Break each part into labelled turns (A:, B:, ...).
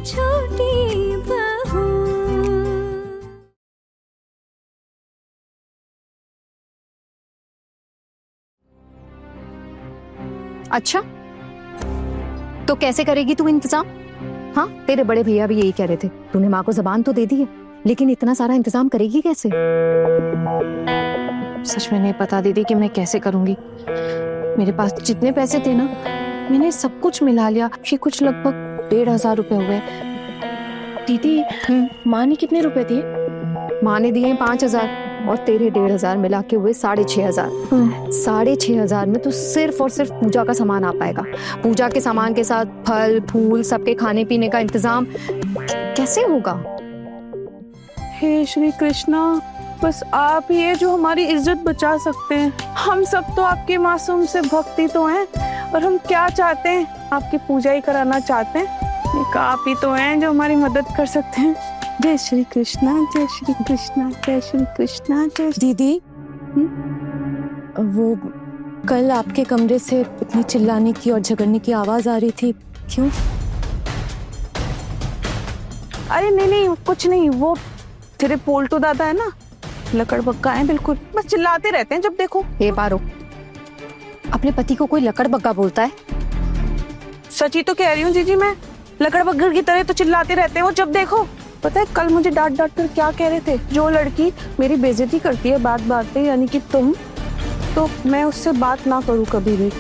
A: छोटी बहू।
B: अच्छा, तो कैसे करेगी तू इंतजाम? हाँ, तेरे बड़े भैया भी यही कह रहे थे। तूने माँ को जबान तो दे दी है, लेकिन इतना सारा इंतजाम करेगी कैसे?
C: सच में नहीं पता दीदी कि मैं कैसे करूंगी। मेरे पास जितने पैसे थे ना, मैंने सब कुछ मिला लिया। ये कुछ लगभग 1,500 रुपए हुए। दीदी, माँ ने कितने रुपए दिए?
B: माँ ने दिए 5,000 और तेरे 1,500 मिला के हुए 6,500। 6,500 में तो सिर्फ और सिर्फ पूजा का सामान आ पाएगा। पूजा के सामान के साथ फल फूल सबके खाने पीने का इंतजाम कैसे होगा?
D: हे श्री कृष्णा, बस आप ही है जो हमारी इज्जत बचा सकते हैं। हम सब तो आपके मासूम से भक्ति तो हैं, और हम क्या चाहते हैं, आपकी पूजा ही कराना चाहते हैं। एक आप ही तो हैं जो हमारी मदद कर सकते हैं। जय श्री कृष्णा, जय श्री कृष्णा, जय श्री कृष्णा, जय।
C: दीदी, वो कल आपके कमरे से इतनी चिल्लाने की और झगड़ने की आवाज आ रही थी, क्यों?
D: अरे नहीं नहीं, कुछ नहीं। वो तेरे पोल्टू दादा है ना, लकड़ बग्गा है बिल्कुल, बस चिल्लाते रहते हैं जब देखो।
B: हे पारो, अपने पति को कोई लकड़ बग्गा बोलता है?
D: सच ही तो कह रही हूँ जीजी, मैं लकड़ बग्गर की तरह तो चिल्लाते रहते हैं वो जब देखो। पता है कल मुझे डांट डांट कर क्या कह रहे थे? जो लड़की मेरी बेइज्जती करती है बात बात पे, यानी कि तुम, तो मैं उससे बात ना करूँ कभी भी।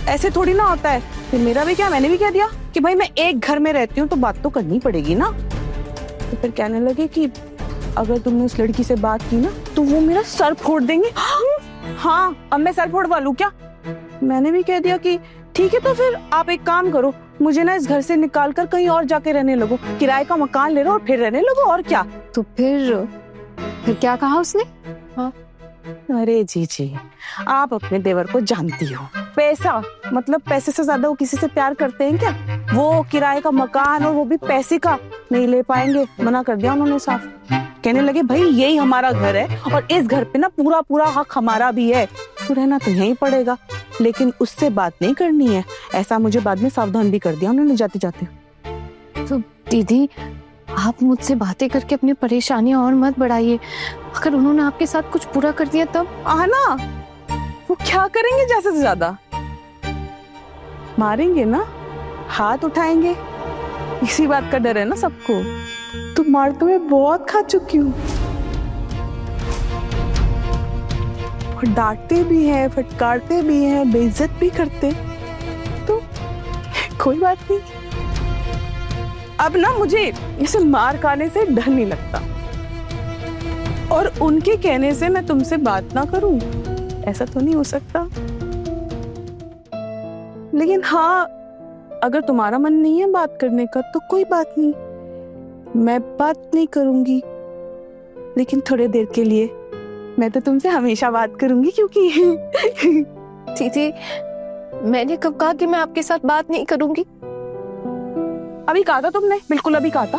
D: ऐसे थोड़ी ना होता है। फिर मेरा भी क्या, मैंने भी कह दिया कि भाई मैं एक घर में रहती हूँ तो बात तो करनी पड़ेगी ना। तो फिर कहने लगे कि अगर तुमने उस लड़की से बात की ना तो वो मेरा सर फोड़ देंगे। हाँ, अब मैं सर फोड़वा लूं क्या? मैंने भी कह दिया कि ठीक है, तो फिर आप एक काम करो, मुझे ना इस घर से निकाल कर कहीं और जाके रहने लगो, किराए का मकान ले लो और फिर रहने लगो, और क्या।
B: तो फिर क्या कहा उसने?
D: हाँ, अरे जी, आप अपने देवर को जानती हो। पैसा, मतलब पैसे से ज्यादा वो किसी से प्यार करते हैं क्या? वो किराए का मकान, और वो भी पैसे का, नहीं ले पाएंगे, मना कर दिया उन्होंने साफ। कहने लगे भाई यही हमारा घर है और इस घर पे ना पूरा पूरा हक हमारा भी है, तो रहना तो यहीं पड़ेगा, लेकिन उससे बात नहीं करनी है। ऐसा मुझे बाद में सावधान भी कर दिया उन्होंने जाते जाते।
C: तो दीदी, आप मुझसे बातें करके अपनी परेशानियां और मत बढ़ाइए। अगर उन्होंने आपके साथ कुछ बुरा कर दिया तब?
D: ना, वो क्या करेंगे ज्यादा से ज्यादा? मारेंगे ना, हाथ उठाएंगे, इसी बात का डर है ना सबको। तो मार तो मैं बहुत खा चुकी हूँ, और डांटते भी हैं, फटकारते भी हैं, बेइज्जत भी करते, तो कोई बात नहीं। अब ना मुझे इसे मार खाने से डर नहीं लगता, और उनके कहने से मैं तुमसे बात ना करूं, ऐसा तो नहीं हो सकता। लेकिन हाँ, अगर तुम्हारा मन नहीं है बात करने का तो कोई बात नहीं, मैं बात नहीं करूंगी, लेकिन थोड़ी देर के लिए। मैं तो तुमसे हमेशा बात करूंगी, क्योंकि
C: दीदी, मैंने कब कहा कि मैं आपके साथ बात नहीं करूंगी?
D: अभी कहा था तुमने, बिल्कुल अभी कहा था।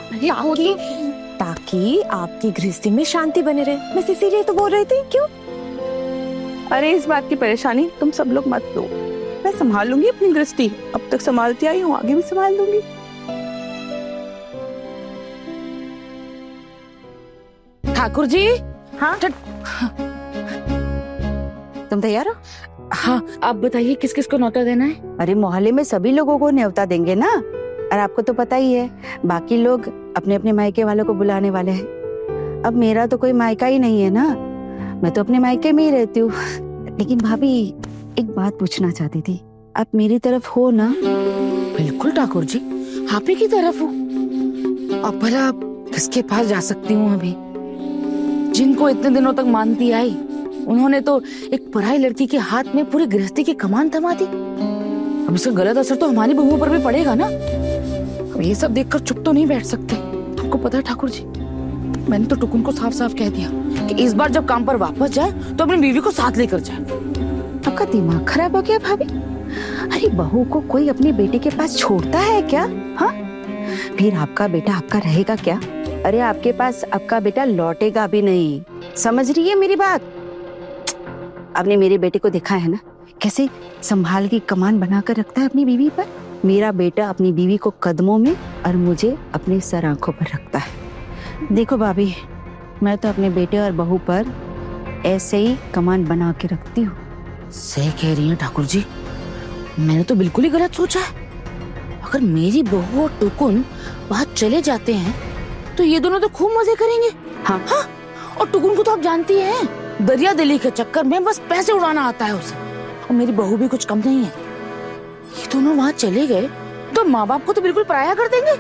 C: ताकि आपकी गृहस्थी में शांति बने रहे, मैं इसीलिए तो बोल रही थी। क्यों?
D: अरे इस बात की परेशानी तुम सब लोग मत लो, मैं संभाल लूंगी अपनी गृहस्थी। अब तक संभालती आई हूँ, आगे भी संभाल लूंगी।
E: ठाकुर जी।
D: हाँ,
E: तुम तैयार हो?
F: हाँ, आप बताइए किस किस को न्योता देना है?
E: अरे मोहल्ले में सभी लोगों को न्योता देंगे ना, और आपको तो पता ही है बाकी लोग अपने अपने मायके वालों को बुलाने वाले हैं। अब मेरा तो कोई मायका ही नहीं है ना, मैं तो अपने मायके में ही रहती हूँ। लेकिन भाभी, एक बात पूछना चाहती थी, आप मेरी तरफ हो ना?
F: बिल्कुल ठाकुर जी, आप ही की तरफ हूँ। अब भला किसके पास जा सकती हूँ? अभी जिनको इतने दिनों तक मानती आई, उन्होंने तो एक पराई लड़की के हाथ में पूरी गृहस्थी की कमान थमा दी। अब इसका गलत असर तो हमारी बहुओं पर भी पड़ेगा ना। अब ये सब देखकर चुप तो नहीं बैठ सकते। आपको पता है ठाकुर जी, मैंने तो टुकुन को साफ साफ कह दिया कि इस बार जब काम पर वापस जाए तो अपनी बीवी को साथ लेकर जाए।
E: आपका दिमाग खराब हो गया भाभी? अरे बहू को कोई अपने बेटे के पास छोड़ता है क्या? हाँ, फिर आपका बेटा आपका रहेगा क्या? अरे आपके पास आपका बेटा लौटेगा भी नहीं, समझ रही है मेरी बात? आपने मेरे बेटे को देखा है ना, कैसे संभाल की कमान बनाकर रखता है अपनी बीवी पर। मेरा बेटा अपनी बीवी को कदमों में और मुझे अपने सर आंखों पर रखता है। देखो भाभी, मैं तो अपने बेटे और बहू पर ऐसे ही कमान बना के रखती हूँ।
F: सही कह रही हैं ठाकुर जी, मैंने तो बिल्कुल ही गलत सोचा है। अगर मेरी बहू और टुकुन वहाँ चले जाते हैं तो ये दोनों तो खूब मजे करेंगे।
E: हाँ
F: और टुकुन को तो आप जानती हैं, दरिया दिली के चक्कर में बस पैसे उड़ाना आता है उसे। और मेरी बहू भी कुछ कम नहीं है। ये दोनों वहाँ चले गए तो माँ बाप को तो बिल्कुल पराया कर देंगे।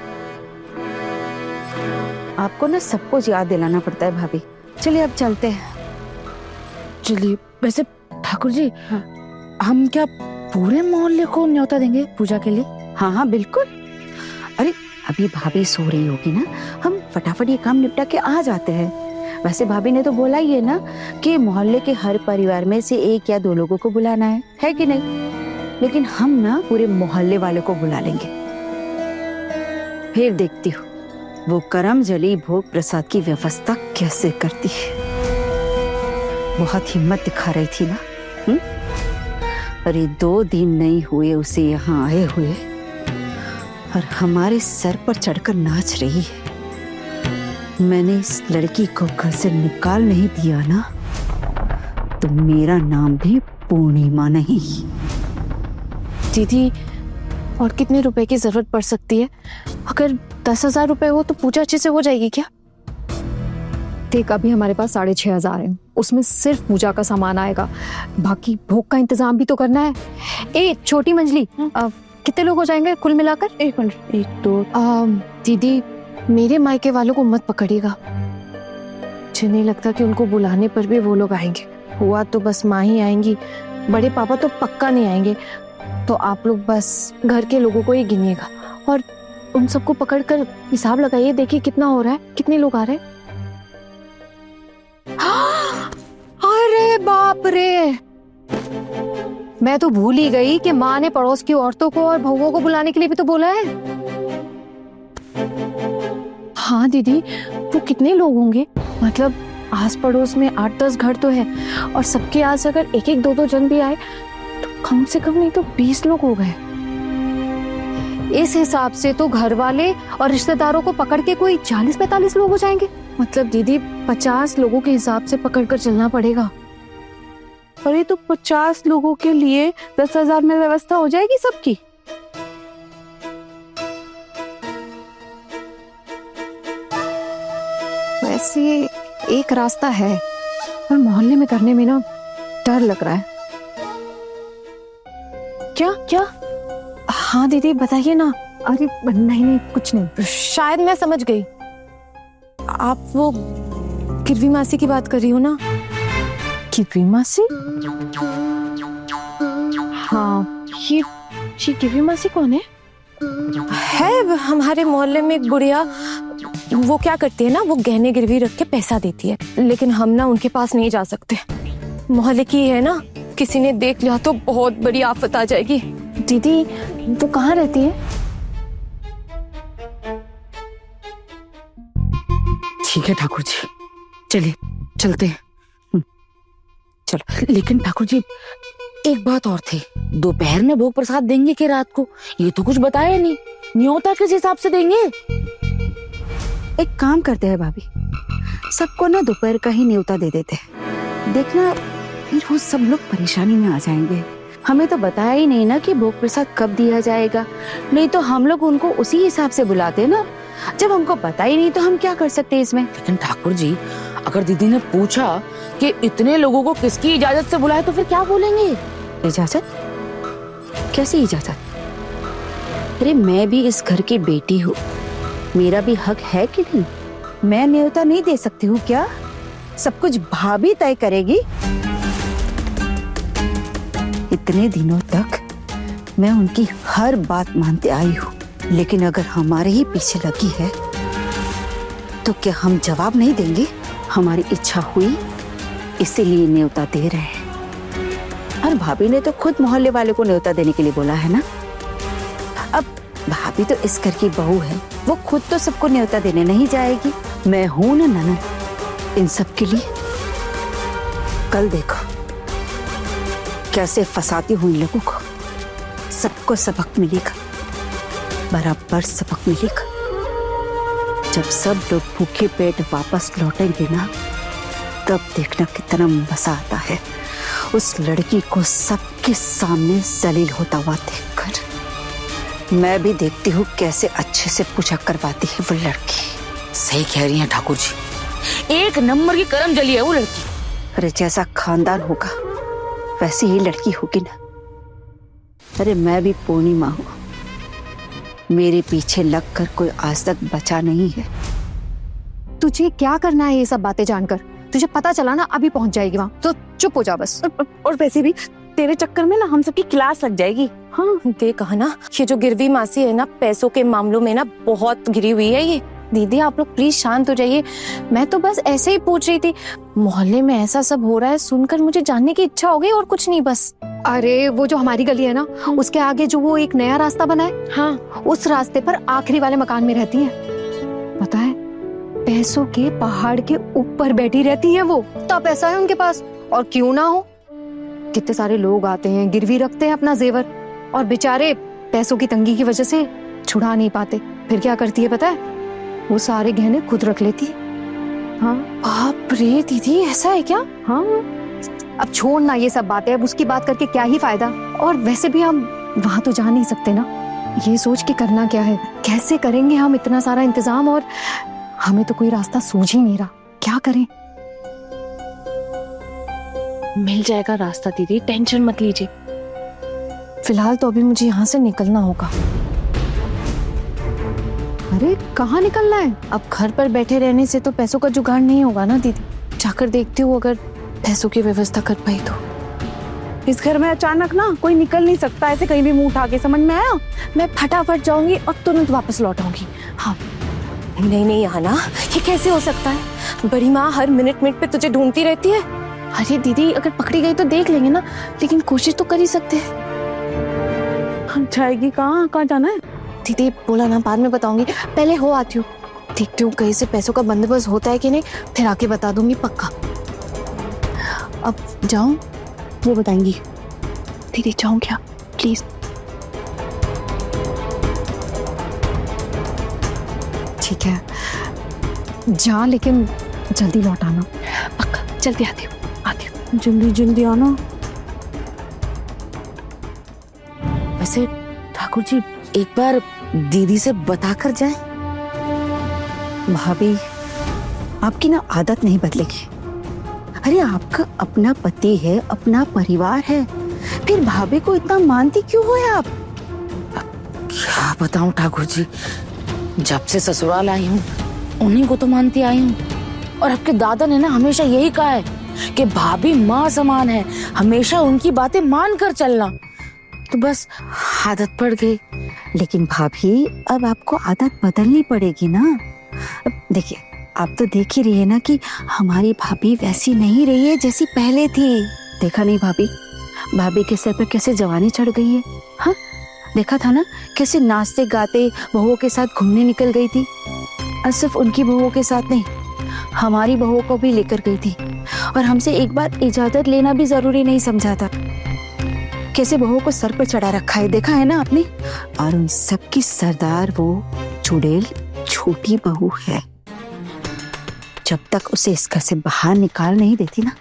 E: आपको ना सब कुछ याद दिलाना पड़ता है भाभी। चलिए अब चलते हैं।
F: चलिए। वैसे ठाकुर जी,
E: हाँ।
F: हम क्या पूरे मोहल्ले को न्योता देंगे पूजा के लिए?
E: हाँ हाँ बिल्कुल। अरे अभी भाभी सो रही होगी ना, हम फटाफट ये काम निपटा के आ जाते हैं। वैसे भाभी ने तो बोला ही है ना कि मोहल्ले के हर परिवार में से 1 या 2 लोगों को बुलाना है कि नहीं? लेकिन हम ना पूरे मोहल्ले वालों को बुला लेंगे। फिर देखती हूँ वो करमजली भोग प्रसाद की व्यवस्था कैसे करती है। बहुत हिम्मत दिखा रही थी ना। अरे 2 दिन नहीं हुए उसे यहाँ आए हुए और हमारे सर पर चढ़कर नाच रही है। मैंने इस लड़की को घर से निकाल नहीं दिया ना तो मेरा नाम भी पूर्णिमा नहीं।
C: दीदी, और कितने रुपए की जरूरत पड़ सकती है? अगर 10,000 रुपए हो तो पूजा अच्छे से हो जाएगी क्या?
B: देख, अभी हमारे पास 6,500 है, उसमें सिर्फ पूजा का सामान आएगा, बाकी भोग का इंतजाम भी तो करना है। ए छोटी मंजली, कितने लोग हो जाएंगे कुल मिलाकर?
C: 1 मिनट, 1 2 दीदी, मेरे मायके वालों को मत पकड़िएगा। मुझे नहीं लगता कि उनको बुलाने पर भी वो लोग आएंगे। हुआ तो बस माँ ही आएंगी, बड़े पापा तो पक्का नहीं आएंगे। तो आप लोग बस घर के लोगों को ही गिनिएगा और उन सबको पकड़कर हिसाब लगाइए, देखिए कितना हो रहा है, कितने लोग आ रहे हैं।
B: अरे बाप रे, मैं तो भूल ही गई कि माँ ने पड़ोस की औरतों को और बहुओं को बुलाने के लिए भी तो बोला है।
C: हाँ दीदी, वो कितने लोग होंगे? मतलब आस पड़ोस में 8-10 घर तो है और सबके आज अगर 1-1 2-2 जन भी आए तो कम से कम नहीं तो 20 लोग हो गए।
B: इस हिसाब से तो घर वाले और रिश्तेदारों को पकड़ के कोई 40-45 लोग हो जाएंगे।
C: मतलब दीदी 50 लोगों के हिसाब से पकड़कर चलना पड़ेगा।
D: अरे तो 50 लोगों के लिए 10,000 में व्यवस्था हो जाएगी सबकी?
B: वैसे एक रास्ता है पर मोहल्ले में करने में ना डर लग रहा है।
C: क्या? हाँ दीदी बताइए ना।
B: अरे नहीं कुछ नहीं।
C: शायद मैं समझ गई, आप वो किरवी मासी की बात कर रही हो ना? किरवी मासी? हाँ, ये किरवी मासी कौन है? हमारे मोहल्ले में एक बुढ़िया, वो क्या करती है ना, वो गहने गिरवी रख के पैसा देती है, लेकिन हम ना उनके पास नहीं जा सकते। मोहल्ले की है ना, किसी ने देख लिया तो बहुत बड़ी आफत आ जाएगी। दीदी वो कहाँ रहती है?
F: ठीक है ठाकुर जी, चलिए चलते हैं। चलो। लेकिन ठाकुर जी एक बात और थी, दोपहर में भोग प्रसाद देंगे कि रात को, ये तो कुछ बताया नहीं। न्योता किस हिसाब से देंगे?
E: एक काम करते हैं भाभी, सबको ना दोपहर का ही न्योता दे देते हैं। देखना फिर वो सब लोग परेशानी में आ जाएंगे। हमें तो बताया ही नहीं ना कि भोग प्रसाद कब दिया जाएगा, नहीं तो हम लोग उनको उसी हिसाब से बुलाते ना। जब हमको पता ही नहीं तो हम क्या कर सकते इसमें?
F: लेकिन ठाकुर जी, अगर दीदी ने पूछा कि इतने लोगों को किसकी इजाजत से बुलाए तो फिर क्या बोलेंगे?
E: इजाजत? कैसी इजाजत? अरे मैं भी इस घर की बेटी हूँ, मेरा भी हक है कि नहीं? मैं न्योता नहीं दे सकती हूँ क्या? सब कुछ भाभी तय करेगी। इतने दिनों तक मैं उनकी हर बात मानते आई हूँ, लेकिन अगर हमारे ही पीछे लगी है तो क्या हम जवाब नहीं देंगे? हमारी इच्छा हुई इसीलिए न्योता दे रहे हैं। और भाभी ने तो खुद मोहल्ले वाले को न्योता देने के लिए बोला है ना। अब भाभी तो इस घर की बहू है, वो खुद तो सबको न्योता देने नहीं जाएगी। मैं हूं ना ननद इन सब के लिए। कल देखो कैसे फंसाती हूँ इन लोगों को, सबको सबक मिलेगा। बराबर सबक मिलेगा। जब सब लोग भूखे पेट वापस लौटेंगे ना, तब देखना कितना मजा आता है उस लड़की को सबके सामने जलील होता हुआ देखकर। मैं भी देखती हूँ कैसे अच्छे से पूजा करवाती है वो लड़की।
F: सही कह रही हैं ठाकुर जी, एक नंबर की करम जली है वो लड़की।
E: अरे जैसा खानदान होगा वैसी ही लड़की होगी ना। अरे मैं भी पूर्णिमा हूँ, मेरे पीछे लगकर कोई आज तक बचा नहीं है।
B: तुझे क्या करना है ये सब बातें जानकर? तुझे पता चला ना अभी पहुंच जाएगी वहां, तो चुप हो जा बस।
D: और वैसे भी तेरे चक्कर में ना हम सबकी क्लास लग जाएगी।
C: हाँ देख कहा ना, ये जो गिरवी मासी है ना, पैसों के मामलों में ना बहुत गिरी हुई है ये। दीदी आप लोग प्लीज शांत हो जाइए, मैं तो बस ऐसे ही पूछ रही थी। मोहल्ले में ऐसा सब हो रहा है सुनकर मुझे जानने की इच्छा हो गई, और कुछ नहीं बस।
B: अरे वो जो हमारी गली है ना, उसके आगे जो वो एक नया रास्ता बना है,
C: हाँ
B: उस रास्ते पर आखिरी वाले मकान में रहती है। पता है, पैसों के पहाड़ के ऊपर बैठी रहती है वो। इतना पैसा है उनके पास, और क्यों ना हो। कितने सारे लोग आते हैं, गिरवी रखते हैं अपना जेवर, और बेचारे पैसों की तंगी की वजह से छुड़ा नहीं पाते। फिर क्या करती है पता है, वो सारे गहने खुद रख लेती है। हाँ
C: बाप रे दीदी, ऐसा है क्या?
B: हाँ, अब छोड़ ना ये सब बातें, अब उसकी बात करके क्या ही फायदा। और वैसे भी हम वहां तो जा नहीं सकते ना। ये सोच के करना क्या है, कैसे करेंगे हम इतना सारा इंतजाम, और हमें तो कोई रास्ता सूझ ही नहीं रहा। क्या करें?
C: मिल जाएगा रास्ता दीदी, टेंशन मत लीजिए। फिलहाल तो अभी मुझे यहाँ से निकलना होगा।
B: अरे कहाँ निकलना है?
C: अब घर पर बैठे रहने से तो पैसों का जुगाड़ नहीं होगा ना दीदी। जाकर देखती हूँ अगर पैसों की व्यवस्था कर पाई तो।
D: इस घर में अचानक ना कोई निकल नहीं सकता ऐसे कहीं भी मुंह उठा के, समझ में आया?
C: मैं फटाफट जाऊंगी और तुरंत वापस लौट आऊंगी। हाँ नहीं नहीं आना, ये कैसे हो सकता है? बड़ी माँ हर मिनट मिनट पे तुझे ढूंढती रहती है। अरे दीदी अगर पकड़ी गई तो देख लेंगे ना, लेकिन कोशिश तो कर ही सकते हैं।
D: जाएगी कहाँ? कहाँ जाना है?
C: दीदी बोला ना, बाद में बताऊंगी, पहले हो आती हूँ, देखती हूँ कहीं से पैसों का बंदोबस्त होता है कि नहीं, फिर आके बता दूंगी पक्का। अब जाऊं? वो बताएंगी। दीदी जाऊं क्या प्लीज?
B: ठीक है जा, लेकिन जल्दी लौट आना।
C: पक्का जल्दी आती हूँ, आती हूँ।
D: जल्दी जल्दी आना।
F: वैसे ठाकुर जी एक बार दीदी से बता कर जाए।
E: भाभी आपकी ना आदत नहीं बदलेगी। अरे आपका अपना पति है, अपना परिवार है, फिर भाभी को इतना मानती क्यों हो आप?
F: क्या बताऊं ठाकुर जी, जब से ससुराल आई हूँ उन्हीं को तो मानती आई हूँ। और आपके दादा ने ना हमेशा यही कहा है कि भाभी माँ समान है, हमेशा उनकी बातें मान कर चलना। तो बस आदत पड़ गई।
E: लेकिन भाभी अब आपको आदत बदलनी पड़ेगी ना। अब देखिए, आप तो देख ही रही है ना कि हमारी भाभी वैसी नहीं रही है जैसी पहले थी। देखा नहीं भाभी, भाभी के सर पर कैसे जवानी चढ़ गई है। हाँ देखा था ना कैसे नाचते गाते बहुओं के साथ घूमने निकल गई थी। और सिर्फ उनकी बहुओं के साथ नहीं, हमारी बहुओं को भी लेकर गई थी। और हमसे एक बार इजाजत लेना भी जरूरी नहीं समझा था। कैसे बहुओं को सर पर चढ़ा रखा है, देखा है ना आपने। और उन सबकी सरदार वो चुड़ैल छोटी बहू है। जब तक उसे इस घर से बाहर निकाल नहीं देती ना,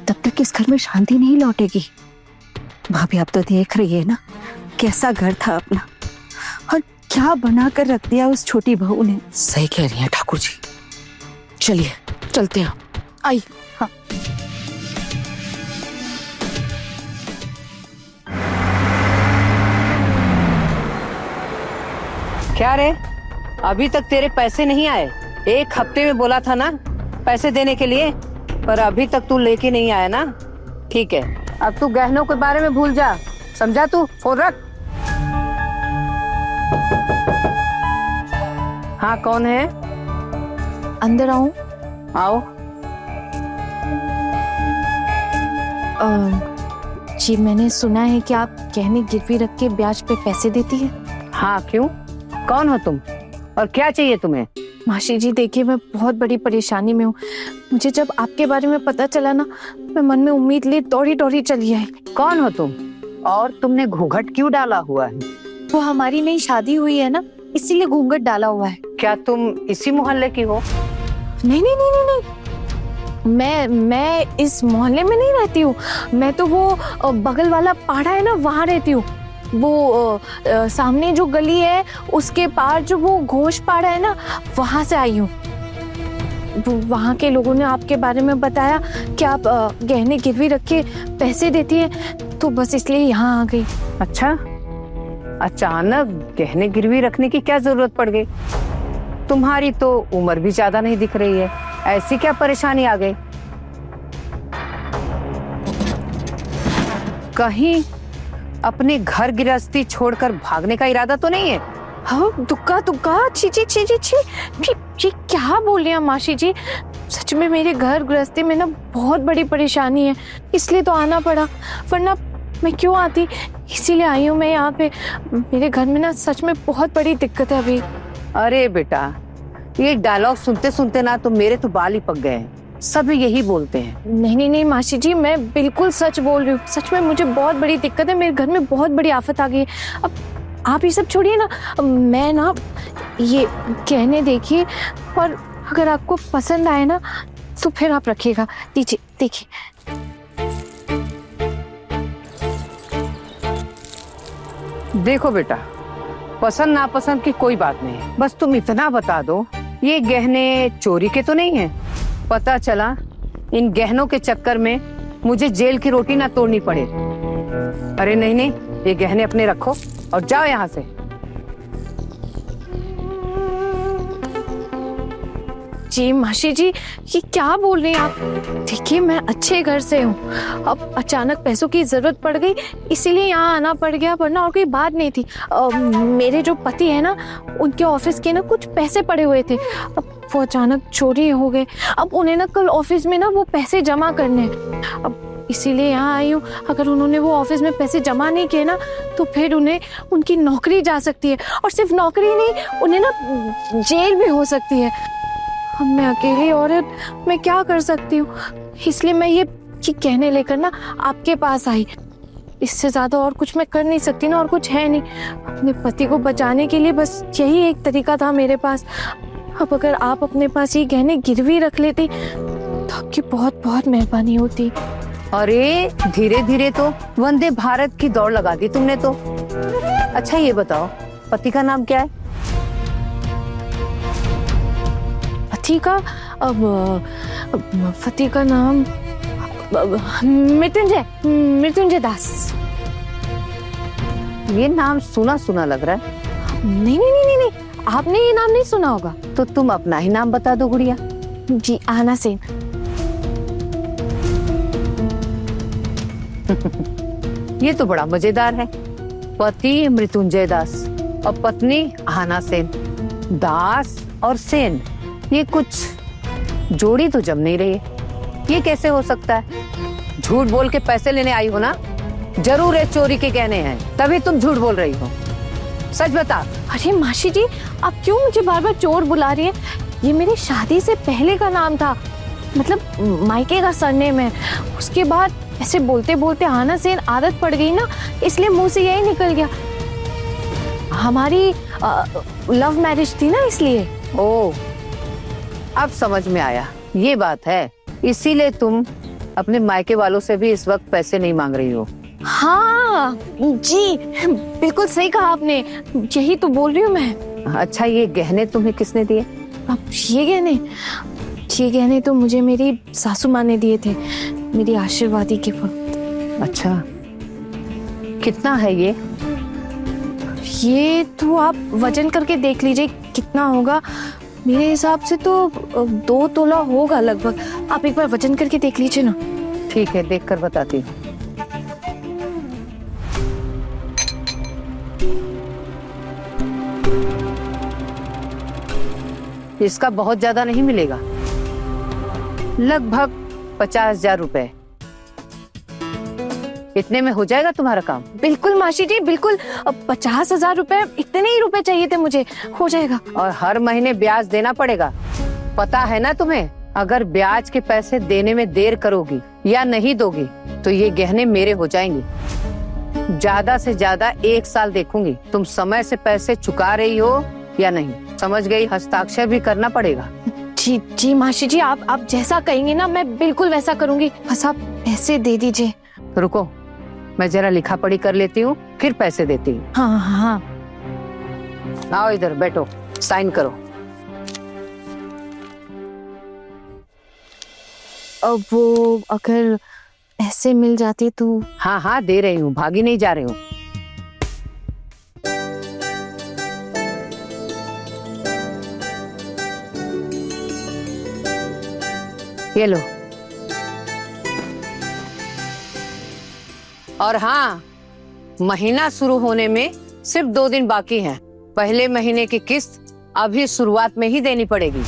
E: तब तक इस घर में शांति नहीं लौटेगी। भाभी आप तो देख रही है ना कैसा घर था अपना, और क्या बना कर रख दिया उस छोटी बहू ने।
F: सही कह रही हैं ठाकुर जी, चलिए चलते हैं। आई
E: हाँ
A: क्या रे, अभी तक तेरे पैसे नहीं आए? एक हफ्ते में बोला था ना पैसे देने के लिए, पर अभी तक तू लेके नहीं आया ना। ठीक है, अब तू गहनों के बारे में भूल जा, समझा? तू फोन रख। हाँ कौन है?
C: अंदर आऊं?
A: आओ।
C: जी मैंने सुना है कि आप गहने गिरवी रख के ब्याज पे पैसे देती है।
A: हाँ क्यों, कौन हो तुम और क्या चाहिए तुम्हें?
C: मासी जी देखिए, मैं बहुत बड़ी परेशानी में हूँ। मुझे जब आपके बारे में पता चला ना, मैं मन में उम्मीद लिए दौड़ी दौड़ी चली आई।
A: कौन हो तुम और तुमने घूंघट क्यों डाला हुआ है?
C: वो हमारी नई शादी हुई है ना, इसीलिए घूंघट डाला हुआ है।
A: क्या तुम इसी मोहल्ले की हो?
C: नहीं नहीं नहीं नहीं नहीं, मैं इस मोहल्ले में नहीं रहती हूँ। मैं तो वो बगल वाला पाड़ा है ना, वहाँ रहती हूँ। वो सामने जो गली है उसके पार जो वो घोष पाड़ा है ना, वहाँ से आई हूँ। वहाँ के लोगों ने आपके बारे में बताया कि आप गहने गिरवी रख के पैसे देती हैं, तो बस इसलिए यहाँ आ गई।
A: अच्छा, अचानक गहने गिरवी रखने की क्या जरूरत पड़ गई? तुम्हारी तो उम्र भी ज्यादा नहीं दिख रही है, ऐसी क्या परेशानी आ गई? कहीं अपने घर गृहस्थी छोड़कर भागने का इरादा तो नहीं है?
C: हाँ, दुक्का दुक्का, छी छी छी छी छी, ये क्या बोल रही हैं मासी जी? सच में मेरे घर गृहस्थी में ना बहुत बड़ी परेशानी है, इसलिए तो आना पड़ा, वरना मैं क्यों आती? इसीलिए आई हूँ मैं यहाँ पे। मेरे घर में ना सच में बहुत बड़ी दिक्कत है अभी।
A: अरे बेटा, ये डायलॉग सुनते सुनते ना तो मेरे तो बाल ही पक गए हैं। सब यही बोलते हैं।
C: नहीं नहीं नहीं मासी जी, मैं बिल्कुल सच बोल रही हूँ। सच में मुझे बहुत बड़ी दिक्कत है, मेरे घर में बहुत बड़ी आफत आ गई है। अब आप ये सब छोड़िए ना, मैं ना ये गहने देखिए, और अगर आपको पसंद आए ना तो फिर आप रखिएगा। दीजिए, देखिए।
A: देखो बेटा, पसंद नापसंद की कोई बात नहीं है, बस तुम इतना बता दो ये गहने चोरी के तो नहीं है? पता चला इन गहनों के चक्कर में मुझे जेल की रोटी ना तोड़नी पड़े। अरे नहीं नहीं, ये गहने अपने रखो और जाओ यहाँ से।
C: जी मासी जी, ये क्या बोल रही हैं आप? देखिए, मैं अच्छे घर से हूँ, अब अचानक पैसों की जरूरत पड़ गई इसीलिए यहाँ आना पड़ गया, वरना और कोई बात नहीं थी। मेरे जो पति है ना, उनके ऑफिस के ना कुछ पैसे पड़े हुए थे, अब वो अचानक चोरी हो गए। अब उन्हें ना कल ऑफिस में ना वो पैसे जमा करने हैं, अब इसीलिए यहाँ आई हूँ। अगर उन्होंने वो ऑफिस में पैसे जमा नहीं किए ना तो फिर उन्हें उनकी नौकरी जा सकती है, और सिर्फ नौकरी नहीं, उन्हें ना जेल भी हो सकती है। अब मैं अकेली औरत, मैं क्या कर सकती हूँ? इसलिए मैं ये कहने लेकर ना आपके पास आई। इससे ज्यादा और कुछ मैं कर नहीं सकती ना, और कुछ है नहीं। अपने पति को बचाने के लिए बस यही एक तरीका था मेरे पास। अब अगर आप अपने पास ये गहने गिरवी रख लेती तो आपकी बहुत बहुत मेहरबानी होती।
A: अरे धीरे धीरे तो वंदे भारत की दौड़ लगा दी तुमने तो। अच्छा ये बताओ, पति का नाम क्या है?
C: पति का पति का नाम मृत्युंजय दास।
A: ये नाम सुना सुना लग रहा है।
C: नहीं नहीं नहीं नहीं, आपने ये नाम नहीं सुना होगा।
A: तो तुम अपना ही नाम बता दो गुड़िया।
C: जी, आना सेन।
A: ये तो बड़ा मजेदार है। पति मृत्युंजय दास और पत्नी आना सेन। दास और सेन, ये कुछ जोड़ी तो जम नहीं रही। ये कैसे हो सकता है? झूठ बोल के पैसे लेने आई हो ना? जरूर है चोरी के गहने हैं, तभी तुम झूठ बोल रही हो। सच बता।
C: अरे मासी जी, आप क्यों मुझे बार बार चोर बुला रही हैं? ये मेरी शादी से पहले का नाम था, मतलब मायके का सरनेम है। उसके बाद ऐसे बोलते बोलते आना सेन आदत पड़ गई ना, इसलिए मुंह से यही निकल गया। हमारी लव मैरिज थी ना, इसलिए।
A: ओ, अब समझ में आया, ये बात है। इसीलिए तुम अपने मायके वालों से भी इस वक्त पैसे नहीं मांग रही हो।
C: हाँ जी, बिल्कुल सही कहा आपने, यही तो बोल रही हूँ मैं।
A: अच्छा, ये गहने तुम्हें किसने दिए?
C: अब ये गहने तो मुझे मेरी सासू माँ ने दिए थे, मेरी आशीर्वादी के वक्त।
A: अच्छा, कितना है ये?
C: ये तो आप वजन करके देख लीजिए कितना होगा। मेरे हिसाब से तो 2 तोला होगा लगभग। आप एक बार वजन करके देख लीजिए ना।
A: ठीक है, देख कर बताती हूँ। इसका बहुत ज्यादा नहीं मिलेगा, लगभग 50,000 रुपए। इतने में हो जाएगा तुम्हारा काम?
C: बिल्कुल मासी जी, बिल्कुल। 50,000 रुपए, इतने ही रुपए चाहिए थे मुझे, हो जाएगा।
A: और हर महीने ब्याज देना पड़ेगा, पता है ना तुम्हें? अगर ब्याज के पैसे देने में देर करोगी या नहीं दोगी तो ये गहने मेरे हो जाएंगे। ज्यादा से ज्यादा 1 साल देखूंगी तुम समय से पैसे चुका रही हो या नहीं। समझ गई? हस्ताक्षर भी करना पड़ेगा।
C: जी जी मासी जी, आप जैसा कहेंगे ना मैं बिल्कुल वैसा करूंगी, बस आप पैसे दे दीजिए।
A: रुको, मैं जरा लिखा पढ़ी कर लेती हूँ, फिर पैसे देती हूँ।
C: हाँ हाँ।
A: आओ इधर बैठो, साइन करो।
C: अब वो अगर ऐसे मिल जाती तो।
A: हाँ हाँ दे रही हूँ, भागी नहीं जा रही हूँ। ये लो। और हाँ, महीना शुरू होने में सिर्फ 2 दिन बाकी हैं। पहले महीने की किस्त अभी शुरुआत में ही देनी पड़ेगी।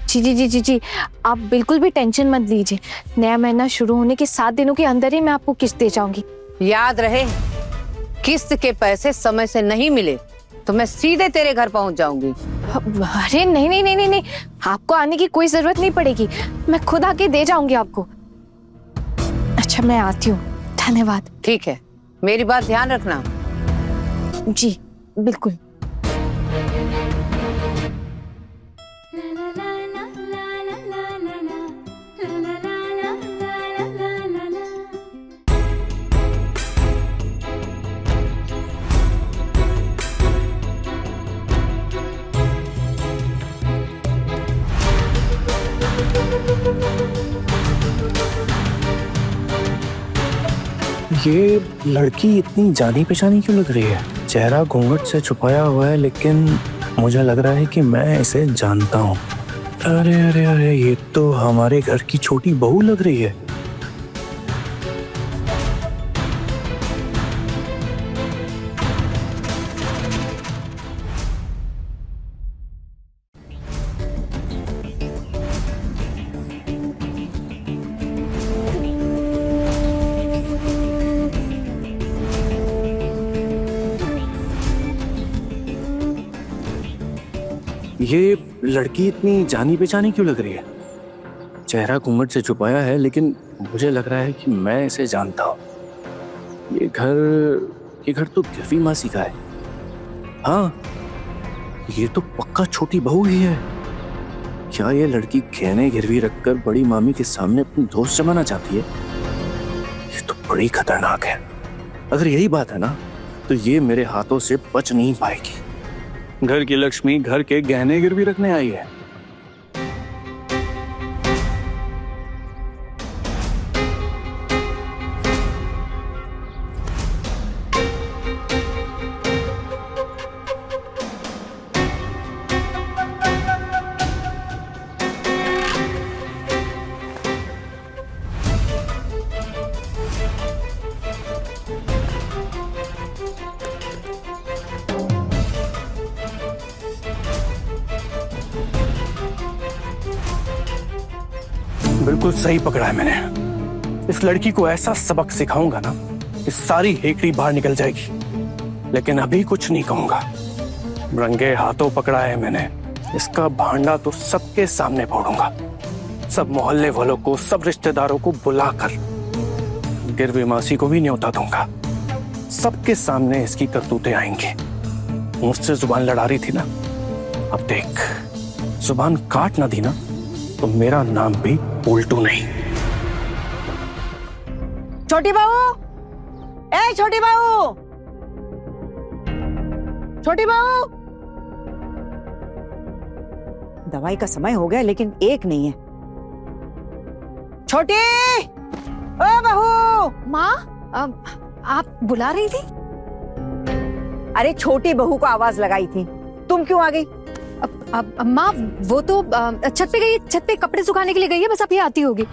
C: जी जी जी जी जी, आप बिल्कुल भी टेंशन मत लीजिए। नया महीना शुरू होने के 7 दिनों के अंदर ही मैं आपको किस्त दे जाऊंगी।
A: याद रहे, किस्त के पैसे समय से नहीं मिले तो मैं सीधे तेरे घर पहुंच जाऊंगी।
C: अरे नहीं नहीं नहीं नहीं नहीं, आपको आने की कोई जरूरत नहीं पड़ेगी, मैं खुद आके दे जाऊंगी आपको। अच्छा मैं आती हूँ, धन्यवाद।
A: ठीक है, मेरी बात ध्यान रखना।
C: जी बिल्कुल।
G: ये लड़की इतनी जानी पहचानी क्यों लग रही है? चेहरा घूंघट से छुपाया हुआ है, लेकिन मुझे लग रहा है कि मैं इसे जानता हूँ। अरे अरे अरे, ये तो हमारे घर की छोटी बहू लग रही है। ये लड़की इतनी जानी पहचानी क्यों लग रही है? चेहरा घूंघट से छुपाया है, लेकिन मुझे लग रहा है कि मैं इसे जानता हूँ। ये घर तो गिरवी मासी का है। हाँ, ये तो पक्का छोटी बहू ही है। क्या ये लड़की गहने गिरवी रखकर बड़ी मामी के सामने अपनी दोस्त जमाना चाहती है? ये तो बड़ी खतरनाक है। अगर यही बात है ना, तो ये मेरे हाथों से बच नहीं पाएगी। घर की लक्ष्मी घर के गहने गिरवी रखने आई है। बिल्कुल सही पकड़ा है मैंने। इस लड़की को ऐसा सबक सिखाऊंगा ना, इस सारी हेकड़ी बाहर निकल जाएगी। लेकिन अभी कुछ नहीं कहूंगा। रंगे हाथों पकड़ा है मैंने। इसका भांडा तो सबके सामने फोड़ूंगा। सब मोहल्ले वालों को, सब रिश्तेदारों को बुलाकर गिरवी मासी को भी न्योता दूंगा। सबके सामने इसकी करतूतें आएंगी। मुझसे जुबान लड़ा रही थी ना, अब देख, जुबान काट ना दी ना तो मेरा नाम भी उल्टू नहीं।
E: छोटी बहू, ए छोटी बहू, छोटी बहू। दवाई का समय हो गया लेकिन एक नहीं है। छोटी, ओ बहू।
B: माँ, आप बुला रही थी?
E: अरे छोटी बहू को आवाज लगाई थी, तुम क्यों आ गई?
B: माँ वो तो छत पे गई, छत पे कपड़े सुखाने के लिए गई है, बस अभी आती होगी।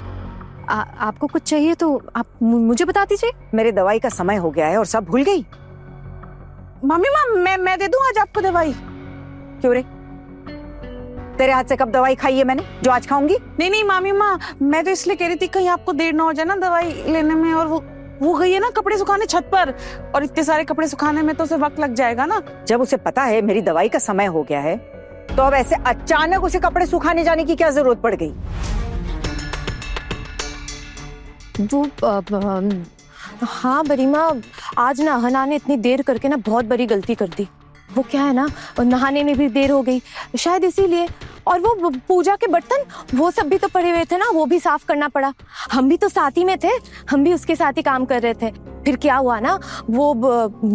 B: आपको कुछ चाहिए तो आप मुझे बता दीजिए।
E: मेरे दवाई का समय हो गया है और सब भूल गई।
D: मम्मी माँ मैं दे दूं आज आपको दवाई।
E: क्यों रे, तेरे हाथ से कब दवाई खाई है मैंने जो आज खाऊंगी?
D: नहीं नहीं मामी माँ, मैं तो इसलिए कह रही थी कहीं आपको देर ना हो जाए ना दवाई लेने में। और वो गई है ना कपड़े सुखाने छत पर, और इतने सारे कपड़े सुखाने में तो उसे वक्त लग जाएगा ना।
E: जब उसे पता है मेरी दवाई का समय हो गया है तो अब ऐसे अचानक उसे कपड़े सुखाने जाने की क्या जरूरत पड़ गई?
C: हाँ बरीमा, आज ना हना ने इतनी देर करके ना बहुत बड़ी गलती कर दी। वो क्या है ना, नहाने में भी देर हो गई शायद इसीलिए। और वो पूजा के बर्तन वो सब भी तो पड़े हुए थे ना, वो भी साफ करना पड़ा। हम भी तो साथ ही में थे, हम भी उसके साथ ही काम कर रहे थे। फिर क्या हुआ ना, वो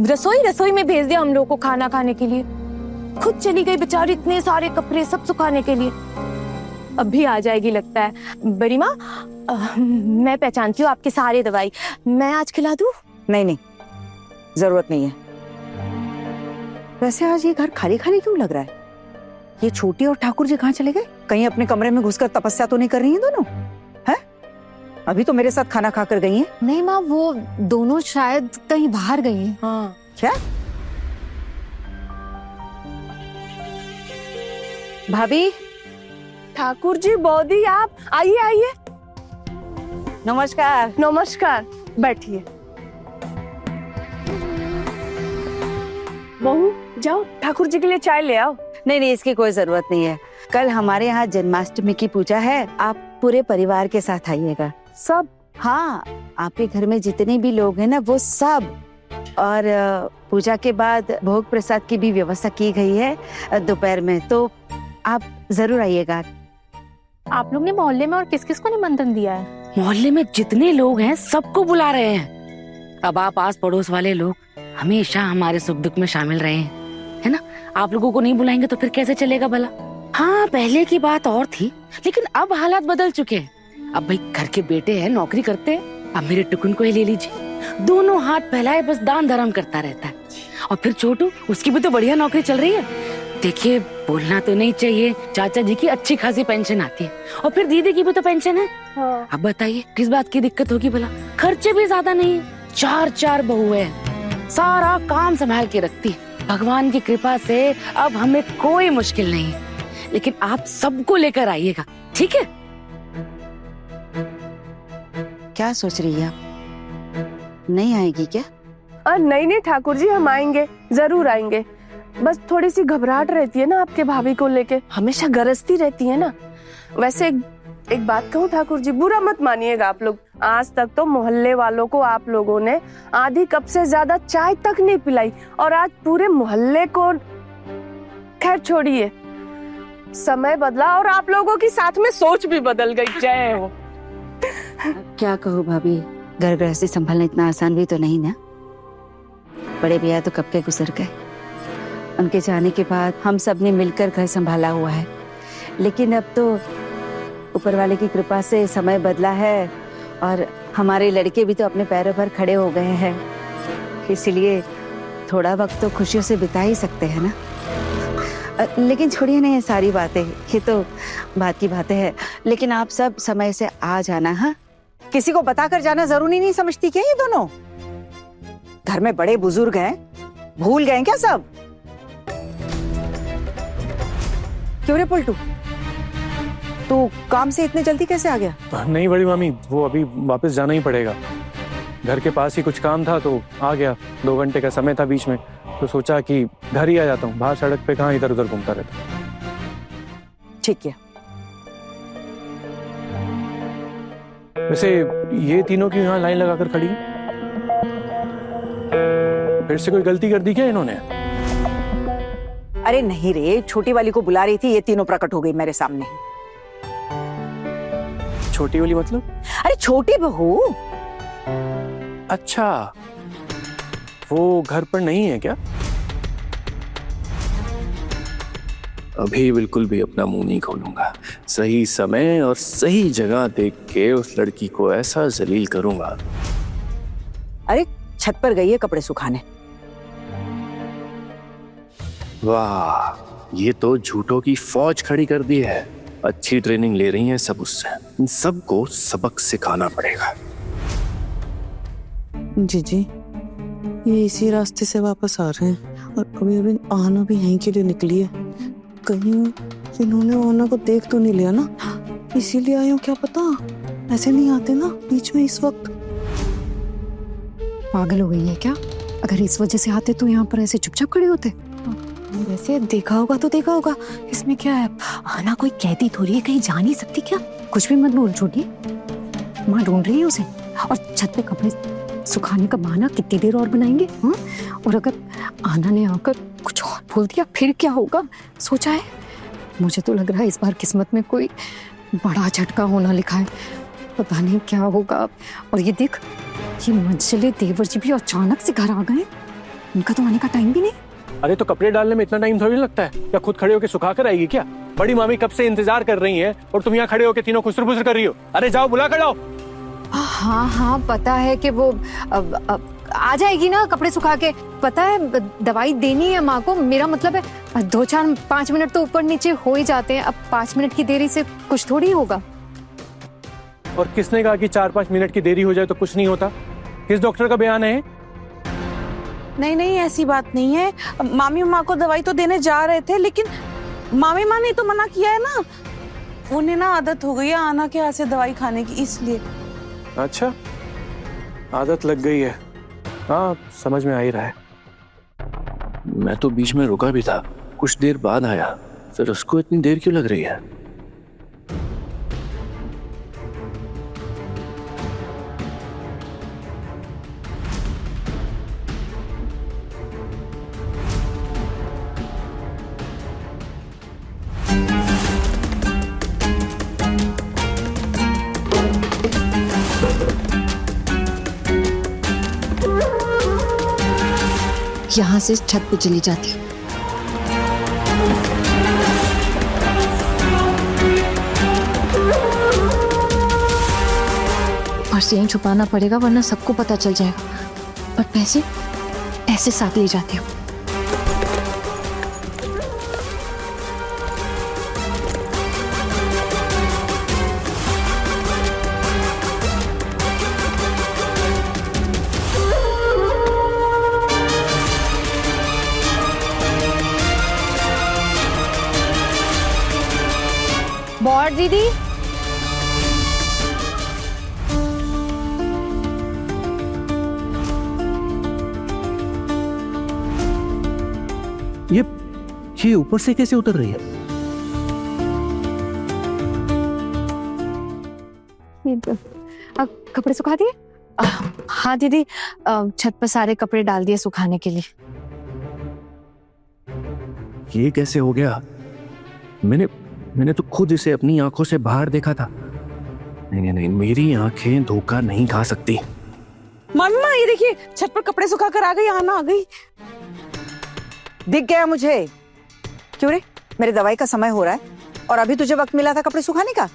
C: रसोई में भेज दिया हम लोग को खाना खाने के लिए। खुद चली गई बेचारी, इतने सारे कपड़े सब सुखाने के लिए। अब भी आ जाएगी लगता है। बरीमा, मैं पहचानती हूँ आपके सारे दवाई, मैं आज खिला दूँ?
E: नहीं नहीं, जरूरत नहीं है। वैसे आज ये घर खाली खाली क्यों लग रहा है? ये छोटी और ठाकुर जी कहाँ चले गए? कहीं अपने कमरे में घुसकर तपस्या तो नहीं कर रही हैं दोनों? हैं? अभी तो मेरे साथ खाना खाकर गई हैं।
B: नहीं माँ, वो दोनों शायद कहीं बाहर गई हैं।
C: हाँ।
E: क्या? भाभी,
D: ठाकुर जी, बौदी, आप आइए आइए।
E: नमस्कार।
D: नमस्कार, बैठिए। बहू, जाओ ठाकुर जी के लिए चाय ले आओ।
E: नहीं नहीं, इसकी कोई जरूरत नहीं है। कल हमारे यहाँ जन्माष्टमी की पूजा है, आप पूरे परिवार के साथ आइएगा।
D: सब?
E: हाँ, आपके घर में जितने भी लोग हैं ना, वो सब। और पूजा के बाद भोग प्रसाद की भी व्यवस्था की गई है दोपहर में, तो आप जरूर आइएगा।
C: आप लोग ने मोहल्ले में और किस किस को निमंत्रण दिया है?
F: मोहल्ले में जितने लोग हैं सबको बुला रहे हैं। अब आप आस पड़ोस वाले लोग हमेशा हमारे सुख दुख में शामिल रहे हैं, है ना? आप लोगों को नहीं बुलाएंगे तो फिर कैसे चलेगा भला? हाँ, पहले की बात और थी, लेकिन अब हालात बदल चुके हैं। अब भाई घर के बेटे हैं, नौकरी करते हैं। अब मेरे टुकुन को ही ले लीजिए, दोनों हाथ फैलाए बस दान धर्म करता रहता है। और फिर छोटू, उसकी भी तो बढ़िया नौकरी चल रही है। देखिए, बोलना तो नहीं चाहिए, चाचा जी की अच्छी खासी पेंशन आती है, और फिर दीदी की भी तो पेंशन है।
D: हाँ।
F: अब बताइए किस बात की दिक्कत होगी भला? खर्चे भी ज्यादा नहीं है, 4 बहुएं हैं, सारा काम संभाल के रखती है। भगवान की कृपा से अब हमें कोई मुश्किल नहीं है। लेकिन आप सबको लेकर आइएगा, ठीक है?
E: क्या सोच रही है आप? नहीं आएगी क्या?
D: नहीं नहीं ठाकुर जी, हम आएंगे, जरूर आएंगे। बस थोड़ी सी घबराहट रहती है ना आपके भाभी को लेके, हमेशा गरजती रहती है ना। वैसे एक बात कहूँ ठाकुर जी, बुरा मत मानिएगा आप लोग। आज तक तो मोहल्ले वालों को आप लोगों ने आधी कप से ज्यादा चाय तक नहीं पिलाई, और आज पूरे मोहल्ले को। खैर छोड़िए, समय बदला और आप लोगों की साथ में सोच भी बदल गई। जय हो।
E: क्या कहूँ भाभी, घर गृहस्थी संभालना इतना आसान भी तो नहीं ना। बड़े भैया तो कब के गुजर गए, उनके जाने के बाद हम सब ने मिलकर घर संभाला हुआ है। लेकिन अब तो ऊपर वाले की कृपा से समय बदला है, और हमारे लड़के भी तो अपने पैरों पर खड़े हो गए हैं। इसलिए थोड़ा वक्त तो खुशियों से बिता ही सकते हैं ना। लेकिन छोड़िए नहीं, सारी बातें, ये तो बात की बातें हैं। लेकिन आप सब समय से आ जाना। हाँ, किसी को बताकर जाना जरूरी नहीं समझती क्या ये दोनों? घर में बड़े बुजुर्ग हैं, भूल गए क्या सब? क्यों रे पलटू, तू काम से इतने जल्दी कैसे आ गया?
G: नहीं बड़ी मामी, वो अभी वापस जाना ही पड़ेगा। घर के पास ही कुछ काम था तो आ गया। 2 घंटे का समय था बीच में, तो सोचा कि घर ही आ जाता हूँ। बाहर सड़क पे कहाँ इधर उधर घूमता रहता।
E: ठीक है।
G: वैसे ये तीनों की यहाँ लाइन लगाकर खड़ी हैं? फिर से कोई गलती कर दी क्या इन्होंने?
E: अरे नहीं रे, छोटी वाली को बुला रही थी, ये तीनों प्रकट हो गई मेरे सामने।
G: छोटी वाली मतलब?
E: अरे छोटी बहू।
G: अच्छा, वो घर पर नहीं है क्या? अभी बिल्कुल भी अपना मुंह नहीं खोलूंगा। सही समय और सही जगह देख के उस लड़की को ऐसा जलील करूंगा।
E: अरे छत पर गई है कपड़े सुखाने।
G: वाह, ये तो झूठों की फौज खड़ी कर दी है। अच्छी ट्रेनिंग ले रही हैं सब उससे। इन सबको सबक सिखाना पड़ेगा।
H: जीजी, ये इसी रास्ते से वापस आ रहे हैं, और अभी अभी आना भी यहीं के लिए निकली है। कहीं इन्होंने आना को देख तो नहीं लिया ना, इसीलिए आए हो क्या पता। ऐसे नहीं आते ना बीच में इस वक्त।
B: पागल हो गई है क्या? अगर इस वजह से आते तो यहाँ पर ऐसे चुपचाप खड़े होते।
C: वैसे देखा होगा तो देखा होगा, इसमें क्या है? आना कोई कहती थोड़ी है, कहीं जा नहीं सकती क्या?
B: कुछ भी मत बोल छोटी, माँ ढूंढ रही है उसे। और छत पे कपड़े सुखाने का बहाना कितनी देर और बनाएंगे? हाँ? और अगर आना ने आकर कुछ और बोल दिया फिर क्या होगा? सोचा है? मुझे तो लग रहा है इस बार किस्मत में कोई बड़ा झटका होना लिखा है। पता नहीं क्या होगा। और ये देख, ये मंजिले देवर जी भी अचानक से घर आ गए। उनका तो आने का टाइम भी नहीं।
G: अरे तो कपड़े डालने में इतना टाइम थोड़ी लगता है, या खुद खड़े होकर सुखा कर आएगी क्या? बड़ी मामी कब से इंतजार कर रही हैं और तुम यहाँ खड़े होकर तीनों खुसर फुसर कर रही हो। अरे जाओ बुला कर आओ।
B: हाँ हाँ पता है कि वो अब आ जाएगी ना कपड़े सुखा के। पता है दवाई देनी है माँ को। मेरा मतलब है 2-4-5 मिनट तो ऊपर नीचे हो ही जाते हैं। अब 5 मिनट की देरी से कुछ थोड़ी होगा।
G: और किसने कहा कि 4-5 मिनट की देरी हो जाए तो कुछ नहीं होता? किस डॉक्टर का बयान है?
D: नहीं नहीं, ऐसी बात नहीं है। मामी माँ को दवाई तो देने जा रहे थे, लेकिन मामी माँ ने तो मना किया है ना। उन्हें ना आदत हो गई है आना के हाथ से दवाई खाने की, इसलिए।
G: अच्छा, आदत लग गई है। हाँ, समझ में आ ही रहा है। मैं तो बीच में रुका भी था, कुछ देर बाद आया, फिर उसको इतनी देर क्यों लग रही है?
C: यहाँ से छत पे चली जाती हूँ। पर्स यहीं छुपाना पड़ेगा वरना सबको पता चल जाएगा। पर पैसे ऐसे साथ ले जाती हूँ।
B: बॉड दीदी,
G: ये ऊपर से कैसे उतर रही है?
B: कपड़े सुखा दिए?
C: हाँ दीदी, छत पर सारे कपड़े डाल दिए सुखाने के लिए।
G: ये कैसे हो गया? मैंने तो खुद इसे अपनी आंखों से बाहर देखा था। नहीं, मेरी आंखें धोखा नहीं खा सकती।
D: मामी माँ ये देखिए, छत पर कपड़े सुखा कर आ गई, आना आ गई।
E: दिख गया मुझे। क्यों रे, मेरे दवाई का समय हो रहा है और अभी तुझे वक्त मिला था कपड़े सुखाने का?